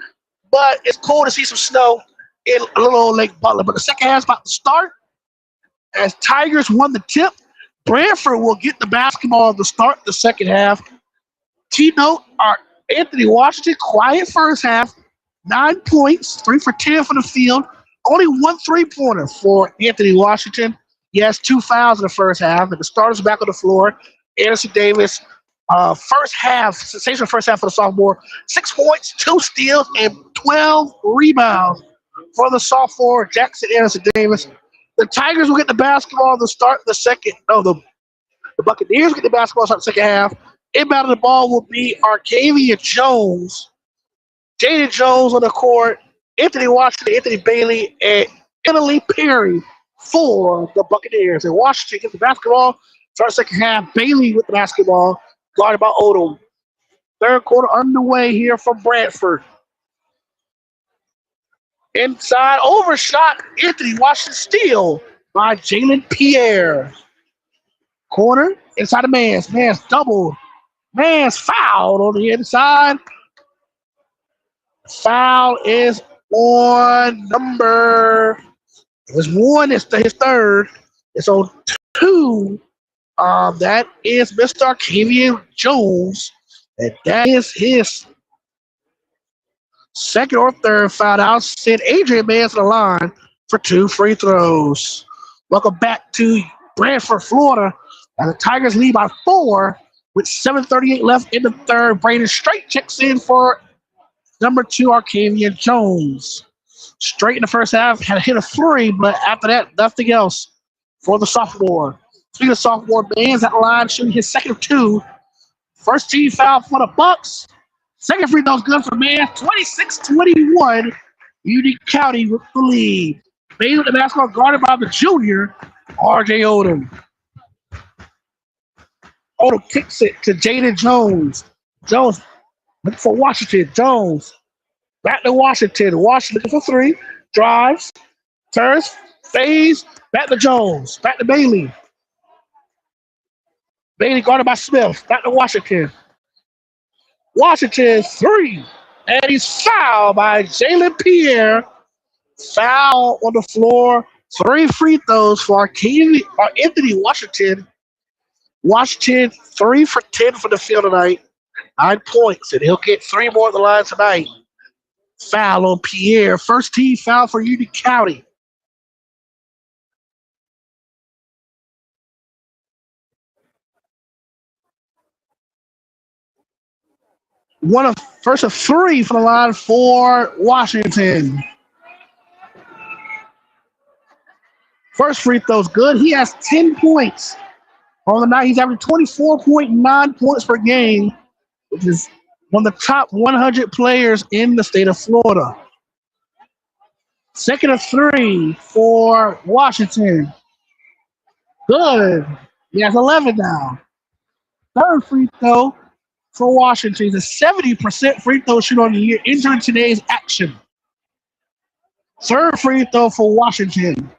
but it's cool to see some snow in a little old Lake Butler. But the second half's about to start. As Tigers won the tip, Branford will get the basketball to start the second half. T-note, our Anthony Washington, quiet first half, 9 points, 3 for 10 for the field. Only one three-pointer for Anthony Washington. He has 2 fouls in the first half, and the starters back on the floor. Anderson Davis, first half, sensational first half for the sophomore. 6 points, 2 steals, and 12 rebounds for the sophomore, Jackson Anderson Davis. The Tigers will get the basketball to start the second. No, the Buccaneers will get the basketball to start the second half. Inbound of the ball will be Arcavian Jones, Jaden Jones on the court, Anthony Washington, Anthony Bailey, and Italy Perry for the Buccaneers. And Washington gets the basketball, starts second half. Bailey with the basketball, guarded by Odom. Third quarter underway here from Branford. Inside, overshot, Anthony Washington steal by Jalen Pierre. Corner, inside the man's. Man's doubled. Man's fouled on the inside. Foul is on number. It's one. It's his third. It's on 2. That is Mr. Arcavian Jones, and that is his second or third foul. I'll send Adrian Mann to the line for 2 free throws. Welcome back to Branford, Florida. And the Tigers lead by 4 with 7:38 left in the third. Braden Straight checks in for number 2, Arcavian Jones. Straight in the first half, had hit a flurry, but after that, nothing else for the sophomore. Speaking of sophomore, Man's at the line shooting his second of 2. First team foul for the Bucks. Second free throws good for Man. 26-21. Union County with the lead. Bailey with the basketball guarded by the junior, R.J. Odom. Odom kicks it to Jaden Jones. Jones looking for Washington. Jones back to Washington. Washington looking for 3. Drives. Turns. Fades. Back to Jones. Back to Bailey. Bailey guarded by Smith. Back to Washington. Washington 3. And he's fouled by Jalen Pierre. Foul on the floor. 3 free throws for Anthony Washington. Washington 3 for 10 for the field tonight. 9 points, and he'll get 3 more at the line tonight. Foul on Pierre. First team foul for Union County. First of 3 for the line for Washington. First free throw's good. He has 10 points on the night. He's averaging 24.9 points per game, which is one of the top 100 players in the state of Florida. Second of 3 for Washington. Good. He has 11 now. Third free throw for Washington. He's a 70% free throw shooter on the year, entering today's action. Third free throw for Washington.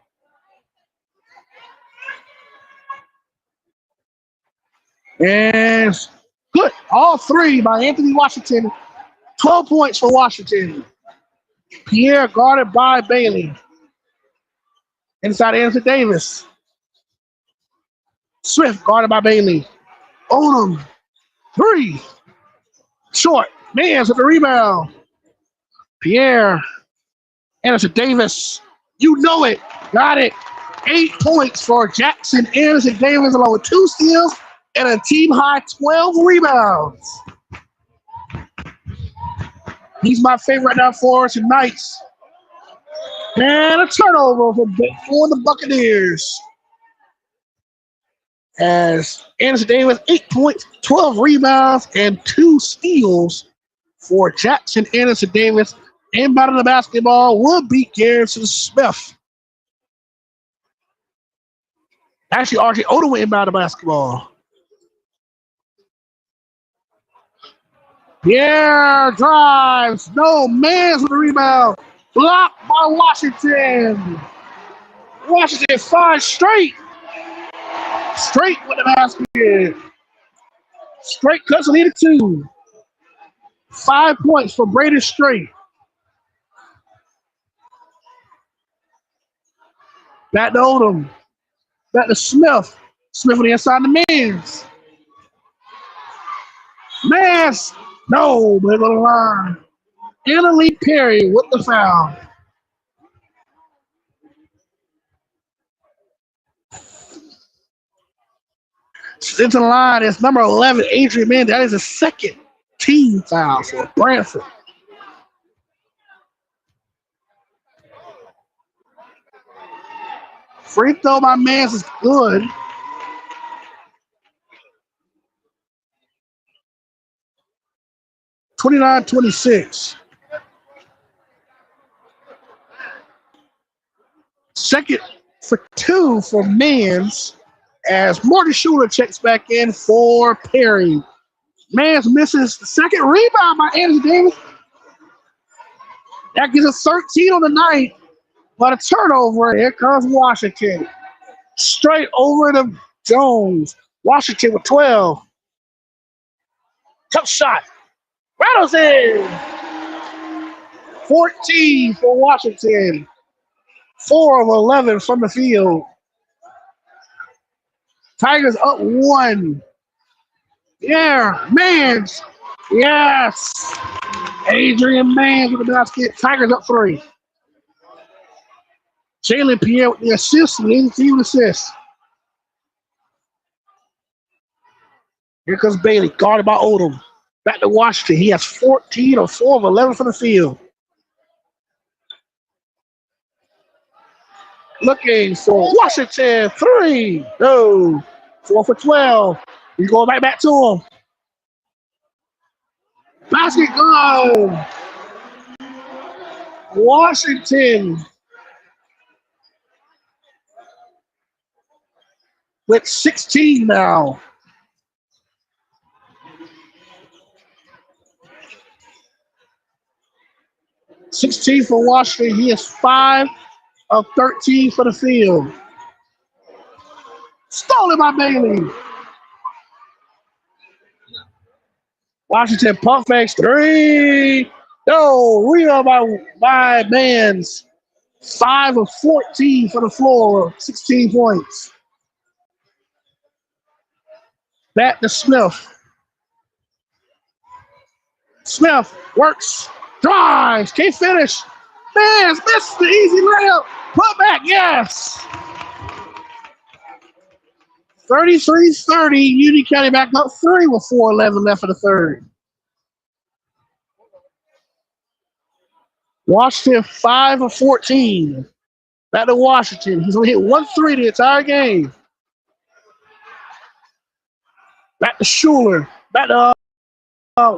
And good. All 3 by Anthony Washington. 12 points for Washington. Pierre guarded by Bailey. Inside Anderson Davis. Swift guarded by Bailey. Odom. 3. Short. Mans with the rebound. Pierre. Anderson Davis. You know it. Got it. 8 points for Jackson Anderson Davis, along with 2 steals and a team high 12 rebounds. He's my favorite right now for us Knights. And a turnover for the Buccaneers. As Anderson Davis, 8 points, 12 rebounds, and 2 steals for Jackson Anderson Davis. Inbound the basketball will beat Garrison Smith. Actually, RJ Oda went inbound the basketball. Yeah, drives. No man's with the rebound. Blocked by Washington. Washington 5 straight. Straight with the basket. Straight cuts lead it 2. 5 points for Braden Straight. Back to Odom. Back to Smith. Smith on the inside the man's. Man's. No, but on the line. Annalie Perry with the foul. Into the line is number 11, Adrian Mann. That is a second team foul for Branford. Free throw by Mans is good. (29-26). Second for 2 for Mans as Morty Schuler checks back in for Perry. Mans misses the second rebound by Anderson Davis. That gives us 13 on the night. But a turnover. Here comes Washington. Straight over to Jones. Washington with 12. Tough shot. Rattles in. 14 for Washington. 4 of 11 from the field. Tigers up 1. Yeah, Mans. Yes. Adrian Mans with the basket. Tigers up 3. Jalen Pierre with the assist, leading team assist. Here comes Bailey, guarded by Odom. Back to Washington. He has 14 or 4 of 11 from the field. Looking for Washington. 3. No. 4 for 12. He's going back to him. Basket go. Washington with 16 now. (16 for Washington. He is 5 of 13 for the field. Stolen by Bailey. Washington pump fakes 3. No, rebound by Mans. 5 of 14 for the floor. 16 points. Back to Smith. Smith works, drives, can't finish. Mans missed the easy layup. Put back, yes. 33-30. Union County back up 3 with 4:11 left in the third. Washington 5 of 14. Back to Washington. He's only hit 1 3 the entire game. Back to Schuler. Back to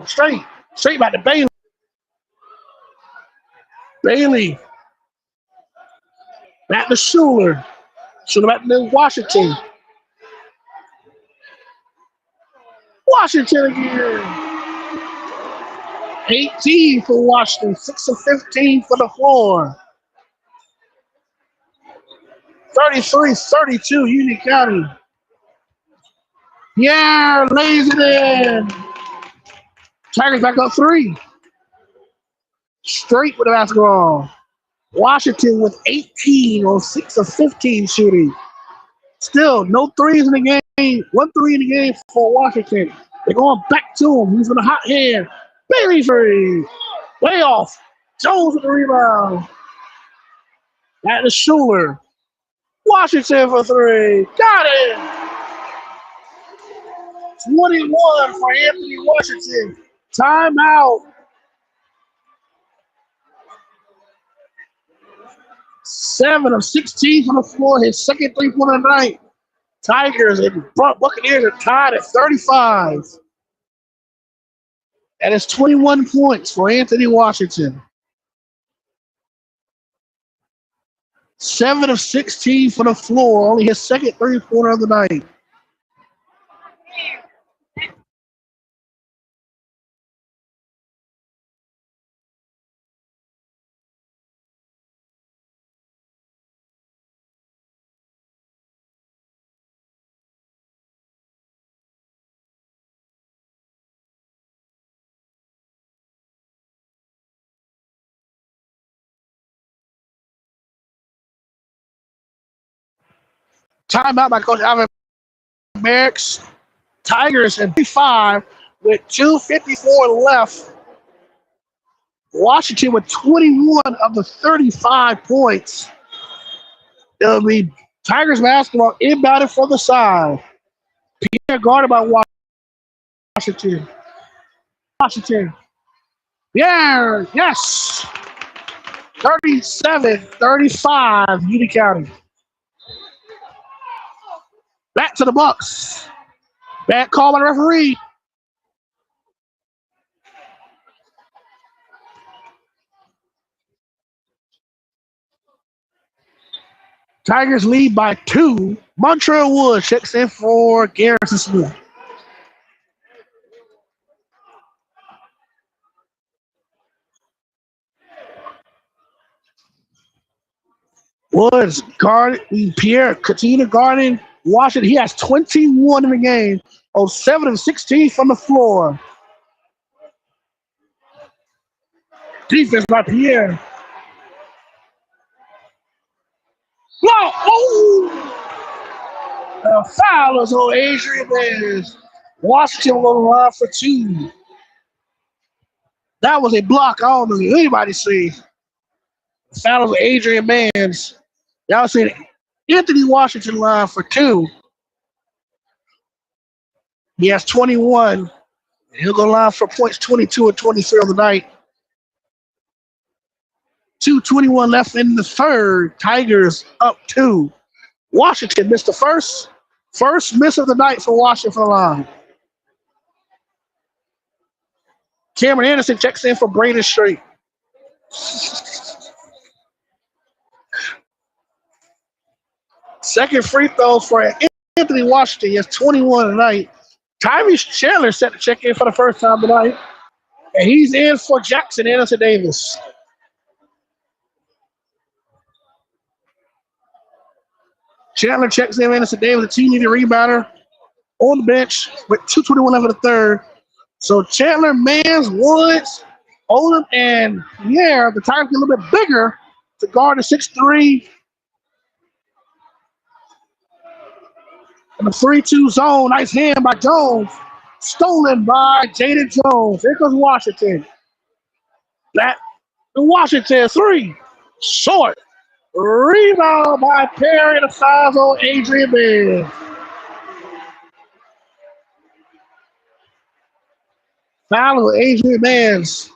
straight back to Bailey. Bailey. Back to Schuler. Schuler back to Washington. Washington again. 18 for Washington. 6 of 15 for the floor. 33-32 Union County. Yeah, lays it in. Tigers back up 3. Straight with the basketball. Washington with 18 on 6 of 15 shooting. Still, no threes in the game. 1 3 in the game for Washington. They're going back to him. He's with a hot hand. Bailey free. Way off. Jones with the rebound. Back to Schuler. Washington for 3. Got it. 21 for Anthony Washington. Timeout. 7 of 16 from the floor. His second three-pointer of the night. Tigers and Buccaneers are tied at 35. And it's 21 points for Anthony Washington. 7 of 16 from the floor. Only his second three-pointer of the night. Timeout by Coach Alvin Merrick's. Tigers at 35 with 2:54 left. Washington with 21 of the 35 points. It'll be Tigers basketball inbounded from the side. Pierre guarded by Washington. Washington. Pierre, yes. 37-35, Union County. Back to the Bucks. Bad call by the referee. Tigers lead by 2. Montreal Wood checks in for Garrison Smith. Woods guarding Pierre Katina guarding Washington. He has 21 in the game on 7 of 16 from the floor. Defense by Pierre. Whoa! Oh! A foul is on Adrian Mans. Washington on the line for 2. That was a block. I don't know if anybody see. Foul is on Adrian Mans. Y'all see Anthony Washington line for 2. He has 21. He'll go line for points 22 and 23 on the night. 2:21 left in the third. Tigers up 2. Washington missed the first miss of the night for Washington for the line. Cameron Anderson checks in for Braden Strait. Second free throw for Anthony Washington. He has 21 tonight. Tyrese Chandler set to check in for the first time tonight. And he's in for Jackson Anderson Davis. Chandler checks in. Anderson Davis, a team leading rebounder, on the bench with 2:21 left in the third. So Chandler, Mans, Woods, Odom, and Pierre, the Tigers get a little bit bigger to guard the 6'3". In the 3-2 zone, nice hand by Jones. Stolen by Jaden Jones. Here comes Washington. That Washington 3. Short. Rebound by Perry. The foul on Adrian Mans. Foul on Adrian Mans.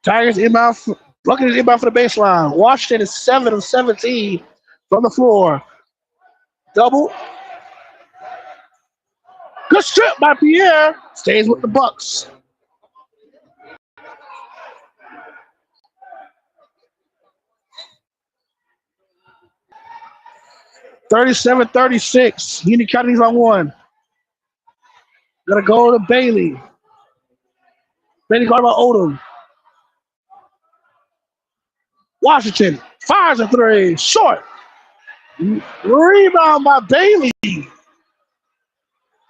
Tigers inbound. Buccaneers inbound for the baseline. Washington is 7 of 17 from the floor. Double. Good strip by Pierre. Stays with the Bucks. (37-36). Union County's on 1. Gonna go to Bailey. Bailey guarded by Odom. Washington fires a 3. Short. Rebound by Bailey.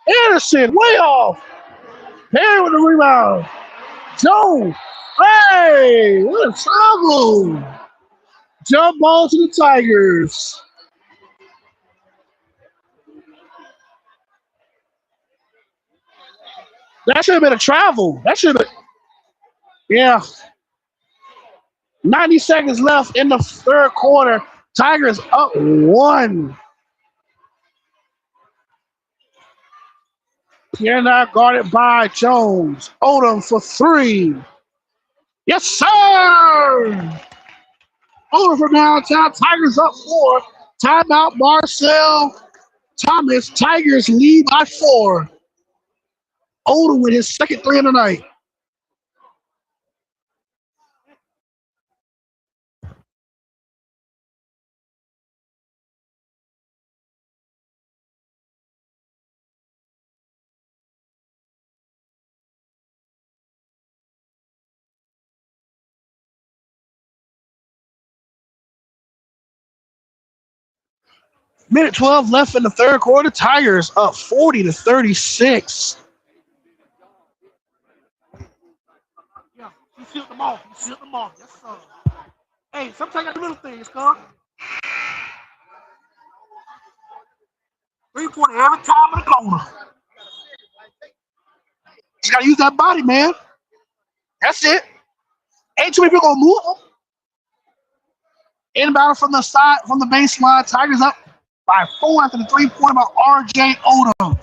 Anderson way off. Perry with the rebound. Jones. Hey, what a trouble. Jump ball to the Tigers. That should have been a travel. That should have been. Yeah. 90 seconds left in the third quarter. Tigers up 1. Pierre now guarded by Jones. Odom for 3. Yes, sir! Over from downtown. Tigers up 4. Timeout, Marcel Thomas. Tigers lead by 4. Odom with his second three of the night. Minute 12 left in the third quarter. Tigers up 40-36. Yeah, you sealed them off. You sealed them off. Yes, sir. Hey, sometimes I got little things, come. 3-pointer every time in the corner. Just gotta use that body, man. That's it. Ain't too many people gonna move them. Inbound from the side, from the baseline. Tigers up by 4 after the 3-pointer by R.J. Odom.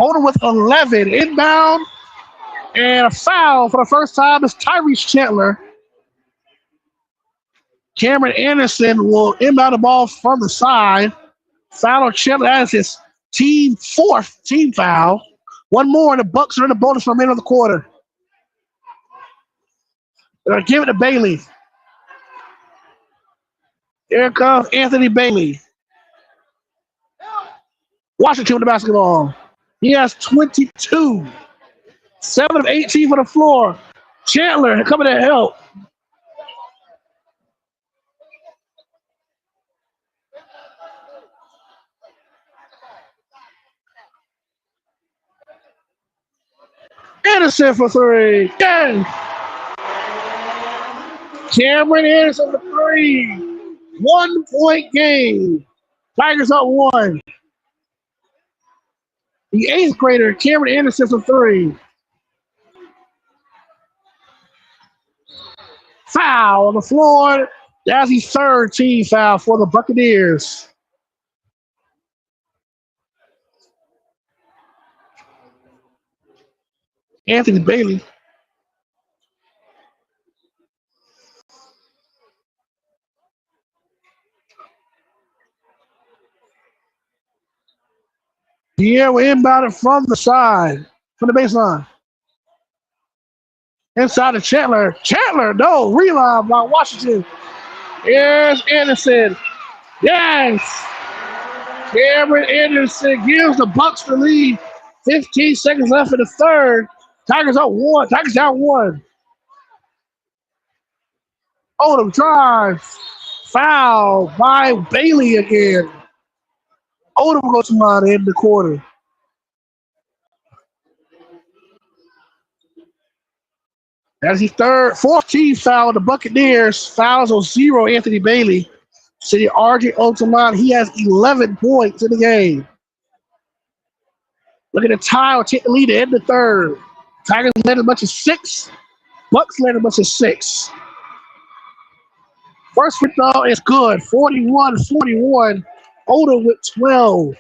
Odom with 11. Inbound and a foul for the first time is Tyrese Chandler. Cameron Anderson will inbound the ball from the side. Foul on Chandler. That is his fourth team foul. One more, and the Bucks are in the bonus for the remainder of the quarter. They're going to give it to Bailey. Here comes Anthony Bailey. Washington with the basketball. He has 22. 7 of 18 for the floor. Chandler coming to help. Anderson for 3. Yes. Cameron Anderson for 3. 1 point game. Tigers up 1. The 8th grader, Cameron Anderson for 3. Foul on the floor. That's his third team foul for the Buccaneers. Anthony Bailey. Yeah, we're inbounded from the side, from the baseline. Inside to Chandler. Chandler, no, reload by Washington. Here's Anderson. Yes. Cameron Anderson gives the Bucks the lead. 15 seconds left in the third. Tigers up 1. Tigers down 1. Odom drives. Foul by Bailey again. Odom goes to line in the quarter. That's his fourth team foul. The Buccaneers fouls on 0. Anthony Bailey. City RJ Otamon, he has 11 points in the game. Look at the tie or take the lead to end the third. Tigers led as much as 6. Bucks led as much as 6. First free throw is good. 41-41. Odom with 12.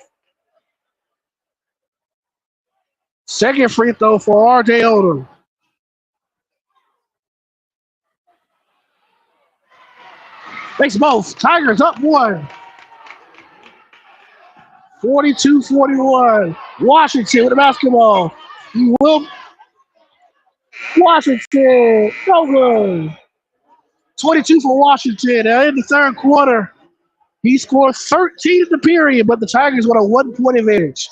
Second free throw for RJ Odom. Makes both. Tigers up 1. 42-41. Washington with the basketball. He will. Washington. No good. 22 for Washington. Now in the third quarter, he scored 13 in the period, but the Tigers won a 1-point advantage.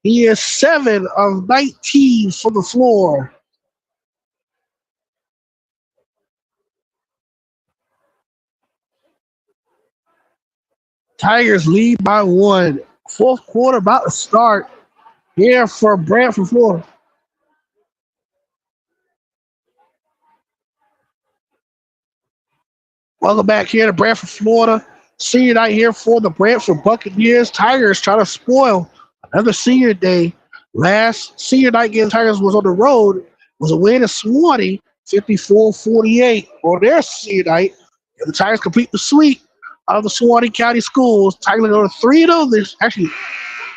He is 7 of 19 from the floor. Tigers lead by 1. Fourth quarter about to start here for Branford, Florida. Welcome back here to Branford, Florida. Senior night here for the Branford Buccaneers. Tigers trying to spoil another senior day. Last senior night game Tigers was on the road. Was a win at Swanee, 54-48 on their senior night. And the Tigers complete the sweep of the Swanee County Schools. Tigers go to 3-0. Actually,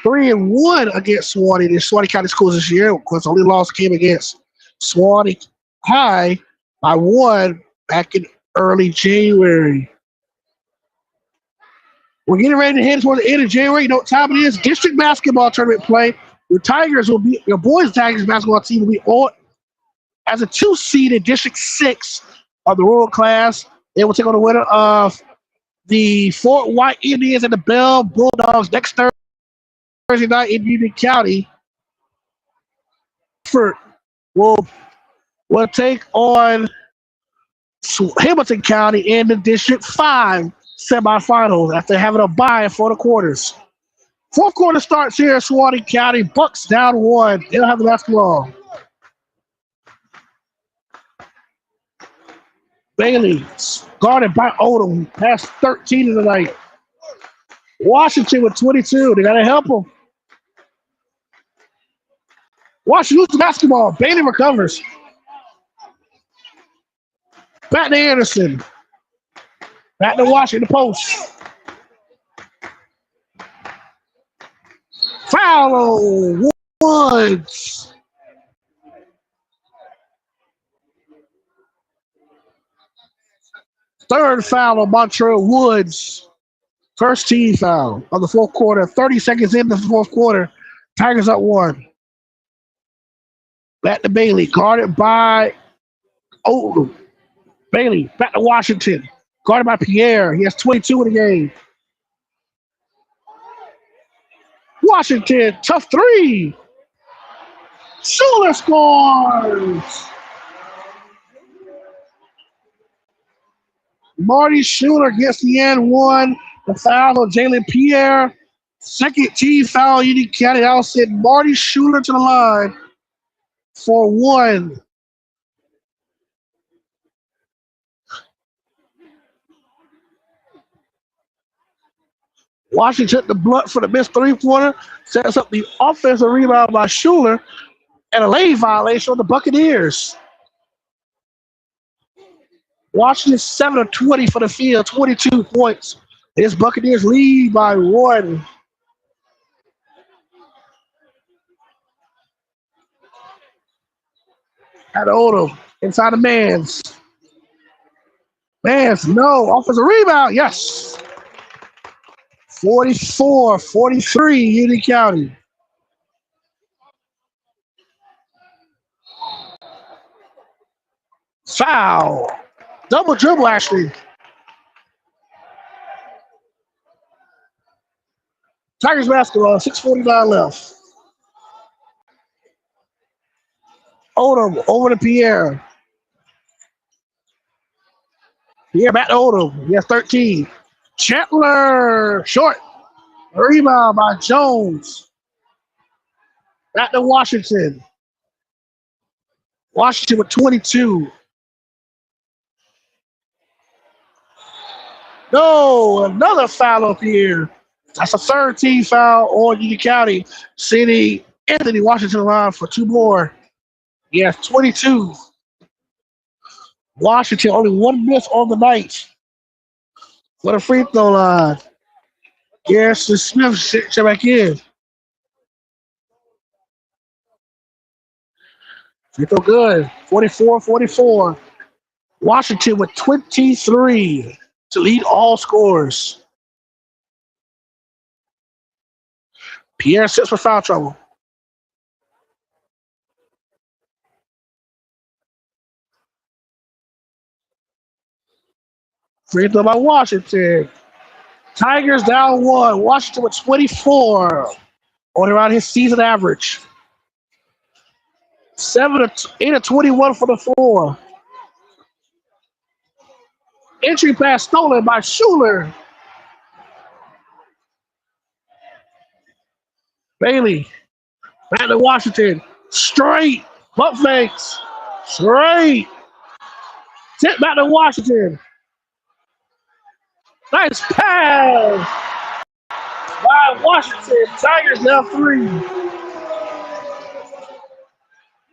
3-1 against Swanee. The Swanee County Schools this year, because the only loss came against Swanee High by 1 back in early January. We're getting ready to head towards the end of January. You know what time it is? District basketball tournament play. Your boys Tigers basketball team will be on as a 2 seed in District 6 of the Rural Class. They will take on the winner of the Fort White Indians and the Bell Bulldogs next Thursday night in Union County. Branford will take on Hamilton County in the District 5 semifinals after having a bye for the quarters. Fourth quarter starts here in Swanee County. Bucks down 1. They don't have the basketball. Bailey guarded by Odom. Past 13 of the night. Washington with 22. They got to help them. Washington loses the basketball. Bailey recovers. Back to Anderson. Back to Washington post. Foul Woods. Third foul on Montreal Woods. First team foul of the fourth quarter. 30 seconds in the fourth quarter. Tigers up 1. Back to Bailey. Guarded by Odom. Bailey back to Washington. Guarded by Pierre. He has 22 in the game. Washington, tough 3. Schuler scores. Marty Schuler gets the end 1. The foul on Jalen Pierre. Second team foul, Union County. I'll send Marty Schuler to the line for 1. Washington took the blunt for the missed 3-pointer. Sets up the offensive rebound by Schuler and a lane violation on the Buccaneers. Washington 7 of 20 for the field, 22 points. His Buccaneers lead by 1. At Odom, inside of Mans. Mans, no. Offensive rebound, yes. 44-43, Union County. Foul. Double dribble, actually. Tigers basketball, 6:49 left. Odom over to Pierre. Pierre back to Odom. He has 13. Chandler, short. Rebound by Jones. Back to Washington. Washington with 22. No, another foul up here. That's a third team foul on Union County. Sending Anthony Washington line for 2 more. He has 22. Washington only 1 miss on the night. For the free throw line. Garrison Smith check back in. Free throw good. 44-44. Washington with 23 to lead all scores. Pierre sits for foul trouble. Free throw by Washington. Tigers down 1. Washington with 24. On around his season average. 8 of 21 for the floor. Entry pass stolen by Schuler. Bailey. Back to Washington. Straight. Pump fakes. Straight. Tip back to Washington. Nice pass by Washington. Tigers down 3.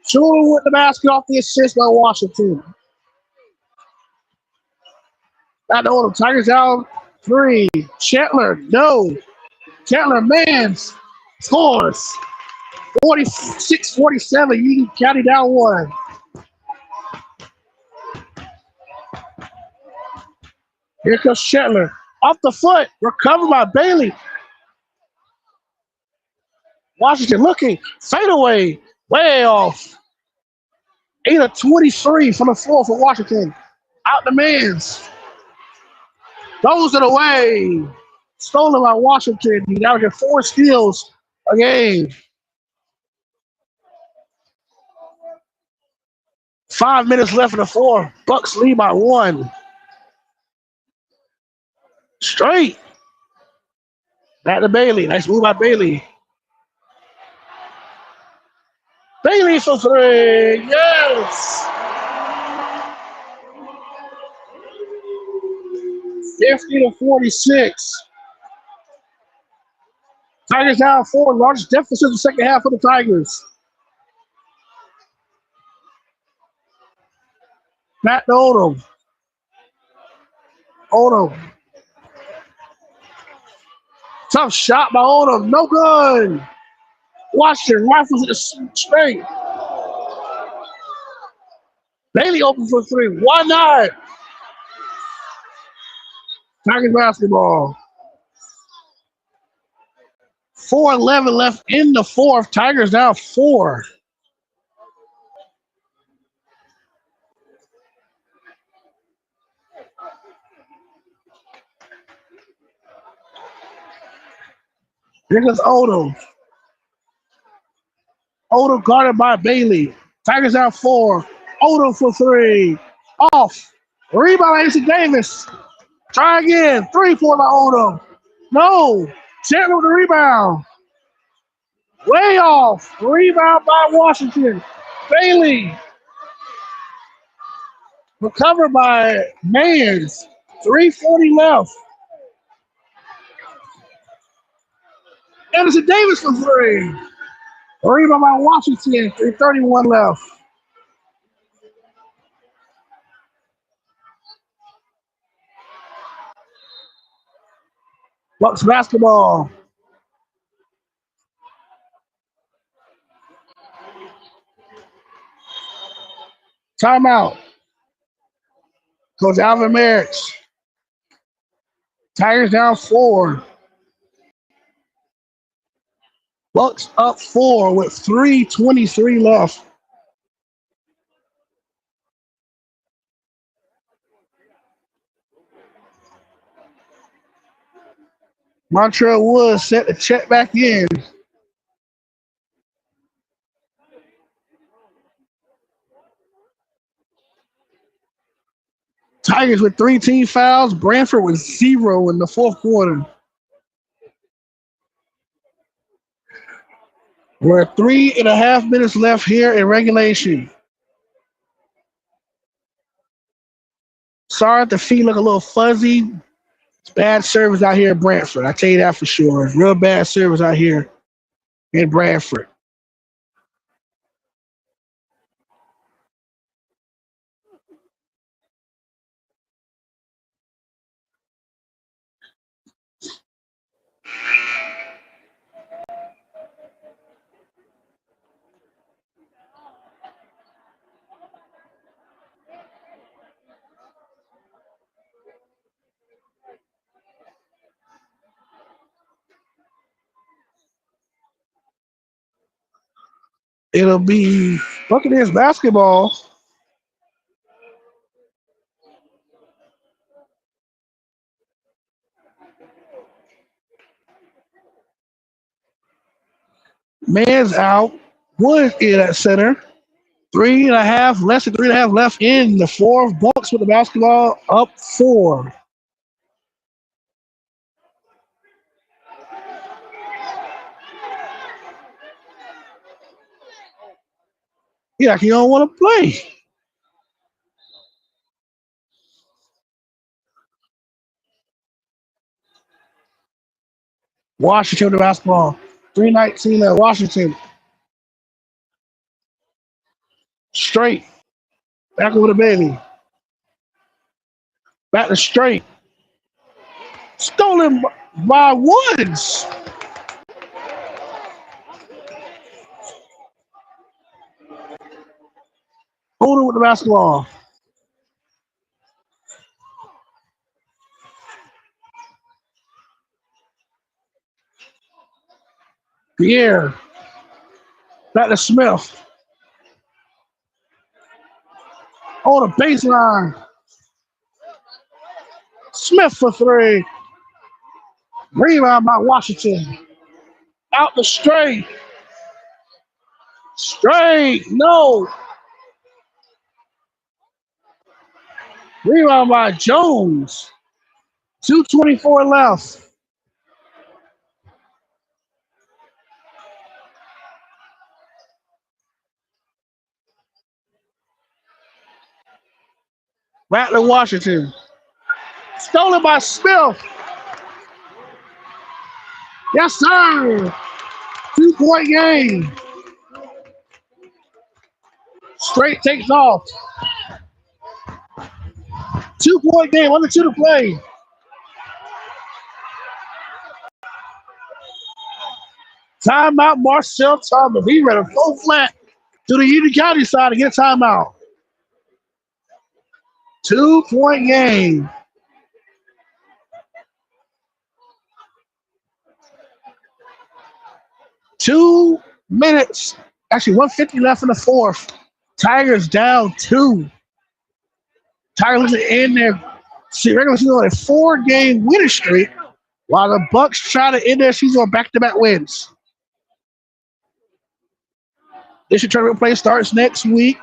Schuler with the basket off the assist by Washington. Back to Odom. Tigers down 3. Chandler, no. Chandler, Mans. Scores 46-47. Union County down one. Here comes Shetler. Off the foot. Recovered by Bailey. Washington looking. Fade away. Way off. 8 of 23 from the floor for Washington. Out the man's. Those are the way. Stolen by Washington. You now get 4 steals a game. 5 minutes left in the fourth. Bucks lead by 1. Straight. Back to Bailey. Nice move by Bailey. Bailey for 3. Yes. 50-46. Tigers down 4. Largest deficit in the second half for the Tigers. Back to Odom. Odom. Tough shot by Odom. No good. Washington rifles it straight. Bailey open for 3. Why not? Tigers basketball. 4:11 left in the fourth. Tigers down 4. Here goes Odom. Odom guarded by Bailey. Tigers down 4. Odom for 3. Off. Rebound, AC Davis. Try again. 3-4 by Odom. No. Chandler with the rebound. Way off. Rebound by Washington. Bailey. Recovered by Mans. 3:40 left. Anderson Davis for 3. Rebound by Washington. 3:31 left. Bucks basketball. Timeout. Coach Alvin Merrick's. Tigers down 4. Bucks up 4 with 3:23 left. Montreal Woods set to check back in. Tigers with 3 team fouls. Branford with 0 in the fourth quarter. We're at 3.5 minutes left here in regulation. Sorry if the feet look a little fuzzy. It's bad service out here in Branford. I tell you that for sure. It's real bad service out here in Branford. It'll be Buccaneers basketball. Man's out. Wood in at center. 3.5, less than 3.5 left in the fourth. Bucks with the basketball up 4. Yeah, you don't want to play. Washington with the basketball. 3:19 left. Washington. Straight. Back over to Bailey. Back to straight. Stolen by Woods. Holder with the basketball. Pierre. Back to Smith. On the baseline. Smith for three. Rebound by Washington. Out the straight. Straight. No. Rebound by Jones. 2:24 left. Back to Washington. Stolen by Smith. Yes, sir. 2-point game. Straight takes off. 2-point game. 1-2 to play. Timeout, Marcel Thomas. He ready to go flat to the Union County side to get a timeout. 2-point game. Two minutes. Actually, 150 left in the fourth. Tigers down 2. Tigers in their regular season on a 4-game winning streak, while the Bucks try to end their season on back-to-back wins. District tournament play starts next week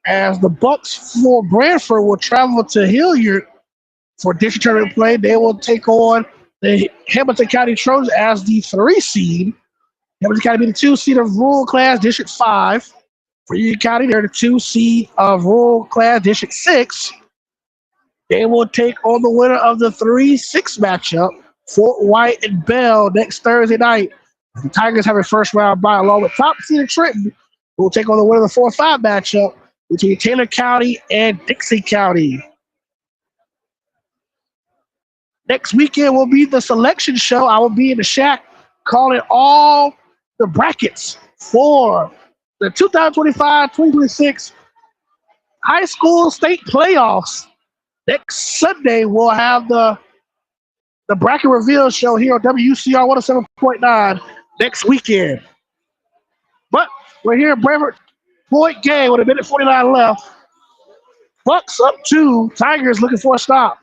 as the Bucks for Branford will travel to Hilliard for district tournament play. They will take on the Hamilton County Trojans as the 3 seed. Hamilton County be the 2 seed of Rural Class District 5. For Union County, they're the 2 seed of Rural Class District 6. They will take on the winner of the 3-6 matchup, Fort White and Bell, next Thursday night. The Tigers have a first round bye along with top seed Trenton, who will take on the winner of the 4-5 matchup between Taylor County and Dixie County. Next weekend will be the selection show. I will be in the shack calling all the brackets for the 2025-2026 high school state playoffs. Next Sunday, we'll have the bracket reveal show here on WCR 107.9 next weekend. But we're here at Branford. Point game with 1:49 left. Bucks up 2. Tigers looking for a stop.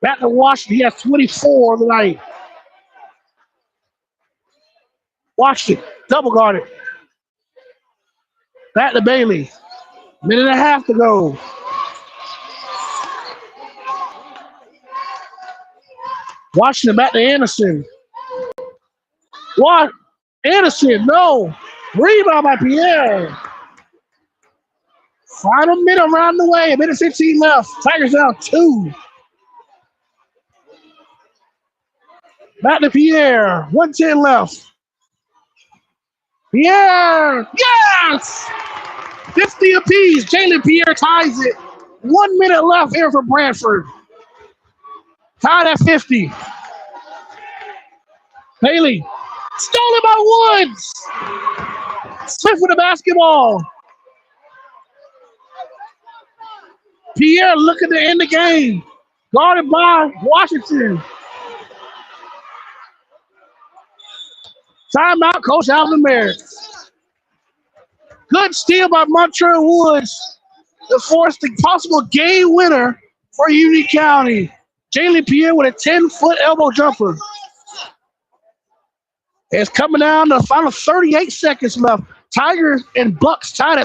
Back to Washington. He has 24 tonight. Washington, double guarded. Back to Bailey. Minute and a half to go. Washington back to Anderson. What? Anderson, no. Rebound by Pierre. Final minute around the way. 1:15 left. Tigers down 2. Back to Pierre. 1:10 left. Pierre. Yes! 50 apiece. Jalen Pierre ties it. 1 minute left here for Branford. Tied at 50. Bailey. Stolen by Woods. Smith with the basketball. Pierre looking to end the game. Guarded by Washington. Timeout, Coach Alvin Merritt. Good steal by Montreal Woods to force the possible game winner for Union County. Jalen Pierre with a 10-foot elbow jumper. It's coming down to the final 38 seconds left. Tigers and Bucks tied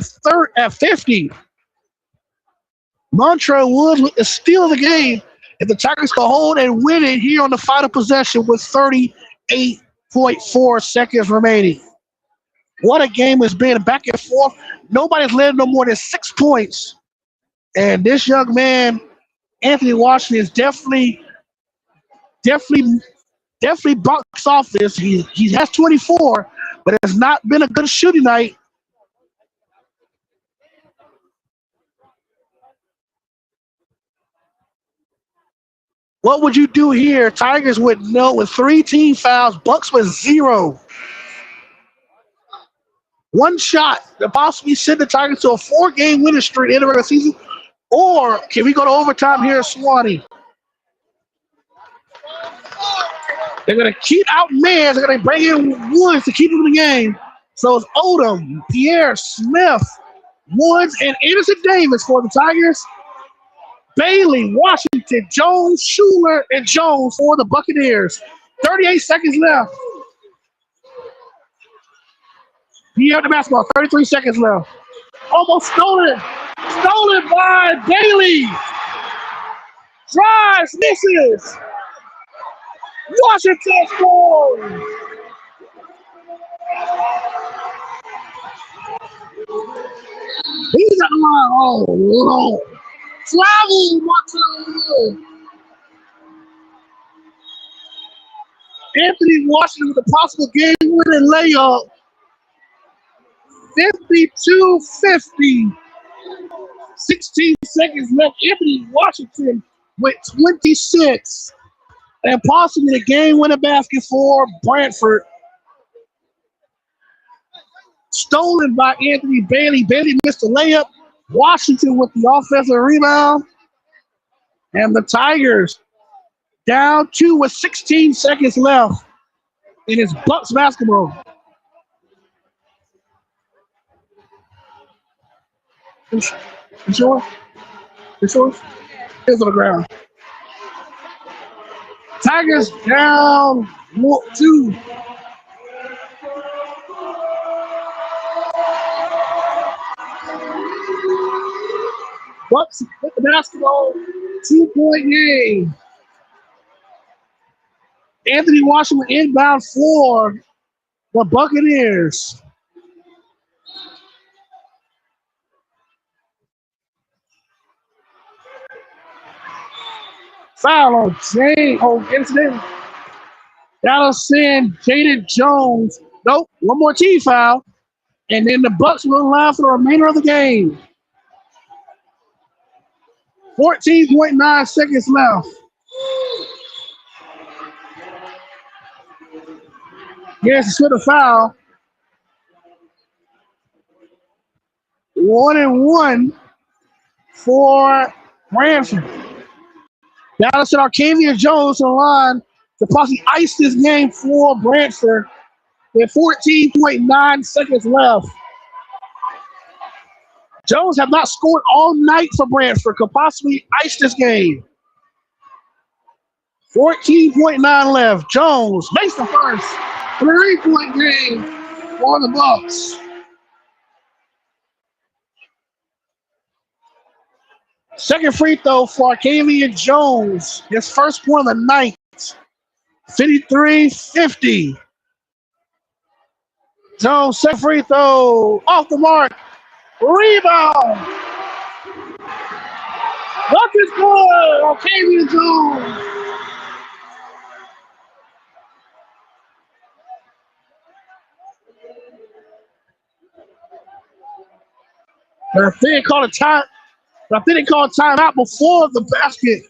at 50. Montreal Woods with the steal of the game. If the Tigers can hold and win it here on the final possession with 38.4 seconds remaining. What a game it's been, back and forth. Nobody's led no more than 6 points. And this young man, Anthony Washington, is definitely box office. He has 24, but it has not been a good shooting night. What would you do here? Tigers with 3 team fouls, Bucks with 0. One shot to possibly send the Tigers to a 4-game winning streak in the regular season, or can we go to overtime here at Swanee? They're going to keep out Mans. They're going to bring in Woods to keep him in the game. So it's Odom, Pierre, Smith, Woods, and Anderson Davis for the Tigers. Bailey, Washington, Jones, Schuler, and Jones for the Buccaneers. 38 seconds left. Pierre the basketball, 33 seconds left. Almost stolen. Stolen by Bailey. Drives, misses. Washington scores. He's at the line. Oh, Lord. Travel, Martin. Anthony Washington with a possible game-winning layup. 52-50. 16 seconds left. Anthony Washington with 26. And possibly the game-winning basket for Branford. Stolen by Anthony Bailey. Bailey missed the layup. Washington with the offensive rebound. And the Tigers down 2 with 16 seconds left. It is Bucks basketball. You sure? You sure? It's on the ground. Tigers down 2. Bucks with the basketball. 2-point game. Anthony Washington inbound for the Buccaneers. Foul on Jay. Oh, incident. That'll send Jaden Jones. Nope, one more team foul. And then the Bucks will line for the remainder of the game. 14.9 seconds left. Yes, with a foul. 1-1 for Branford. That'll send Arcadia Jones on the line to possibly ice this game for Branford with 14.9 seconds left. Jones have not scored all night for Branford. Could possibly ice this game. 14.9 left. Jones makes the first 3-point game for the Bucks. Second free throw for Arcadia Jones. His first point of the night. 53-50. Jones, second free throw. Off the mark. Rebound. Buckets good. Arcadia Jones. I think they called a time. I think they called timeout before the basket.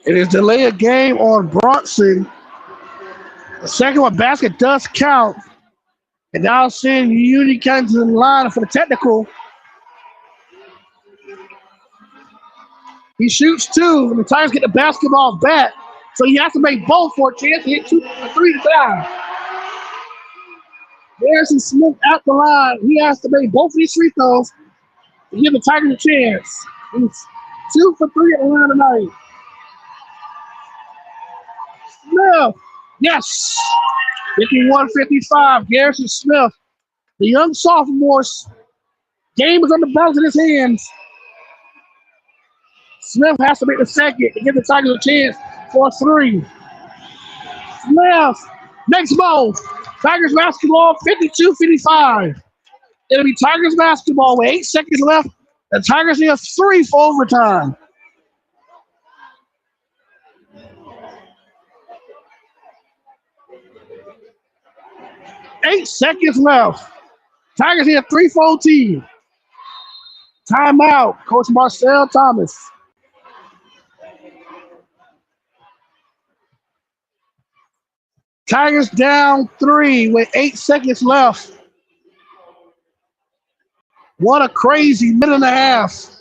It is delay a game on Bronson. The second one basket does count. And now seeing Uni comes in line for the technical. He shoots 2, and the Tigers get the basketball back. So he has to make both for a chance to hit 2 or 3 to tie. Harrison Smith at the line. He has to make both of these free throws to give the Tigers a chance. He's 2 for 3 at the line tonight. Smith. Yes. 51-55. Garrison Smith, the young sophomore's game is on the balance in his hands. Smith has to make the second to give the Tigers a chance for a 3. Smith makes both. Tigers basketball 52-55. It'll be Tigers basketball with 8 seconds left. The Tigers need a 3 for overtime. 8 seconds left. Tigers need a 3-4 team. Timeout, Coach Marcel Thomas. Tigers down 3 with 8 seconds left. What a crazy minute and a half.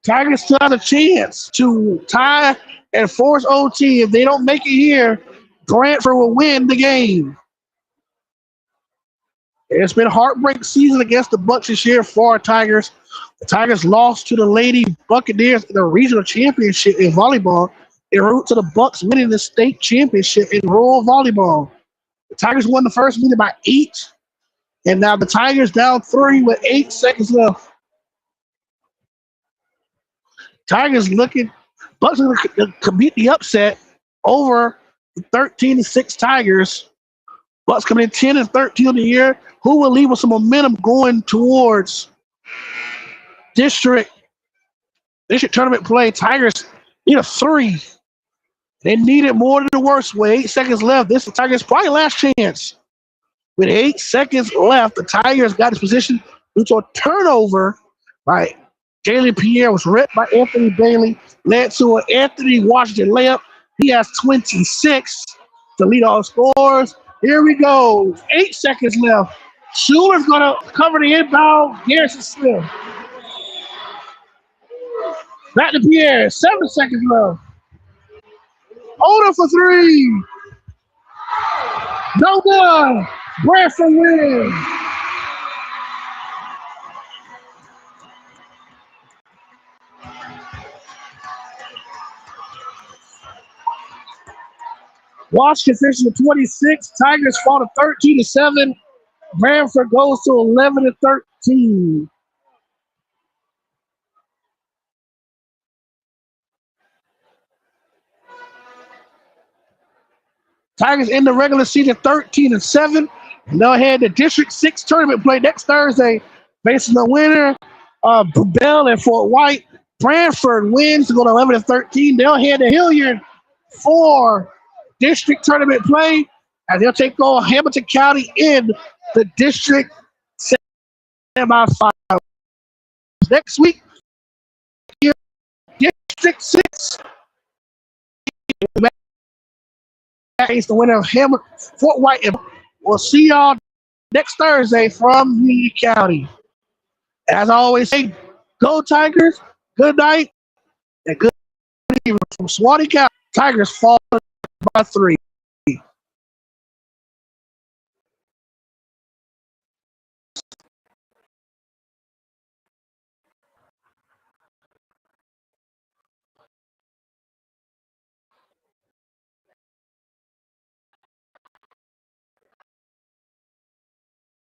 Tigers still have a chance to tie and force OT. If they don't make it here, Branford will win the game. It's been a heartbreak season against the Bucs this year for our Tigers. The Tigers lost to the Lady Buccaneers in the regional championship in volleyball en route to the Bucs winning the state championship in rural volleyball. The Tigers won the first meeting by 8, and now the Tigers down 3 with 8 seconds left. Tigers looking, Bucs looking to beat the upset over the 13-6 Tigers. Bucs coming in 10-13 on the year. Who will leave with some momentum going towards district tournament play? Tigers need a 3. They need it more than the worst way. 8 seconds left. This is Tigers' probably last chance. With 8 seconds left, the Tigers got his position due to a turnover by Jalen Pierre. Was ripped by Anthony Bailey. Led to an Anthony Washington layup. He has 26 to lead all scores. Here we go. 8 seconds left. Schuler's going to cover the inbound. Garrison Smith. Back to Pierre. 7 seconds left. Oda for 3. No good. Branford wins. Washington finishes with 26. Tigers fall to 13-7. Branford goes to 11-13. Tigers in the regular season 13-7. And they'll head to District 6 tournament play next Thursday, facing the winner of Bell and Fort White. Branford wins to go to 11-13. They'll head to Hilliard for district tournament play, and they'll take on Hamilton County in the district semifinals. Next week, District 6 is the winner of Hamilton, Fort White. And we'll see y'all next Thursday from Union County. As I always say, go Tigers, good night, and good evening from Swanee County. Tigers fall by 3.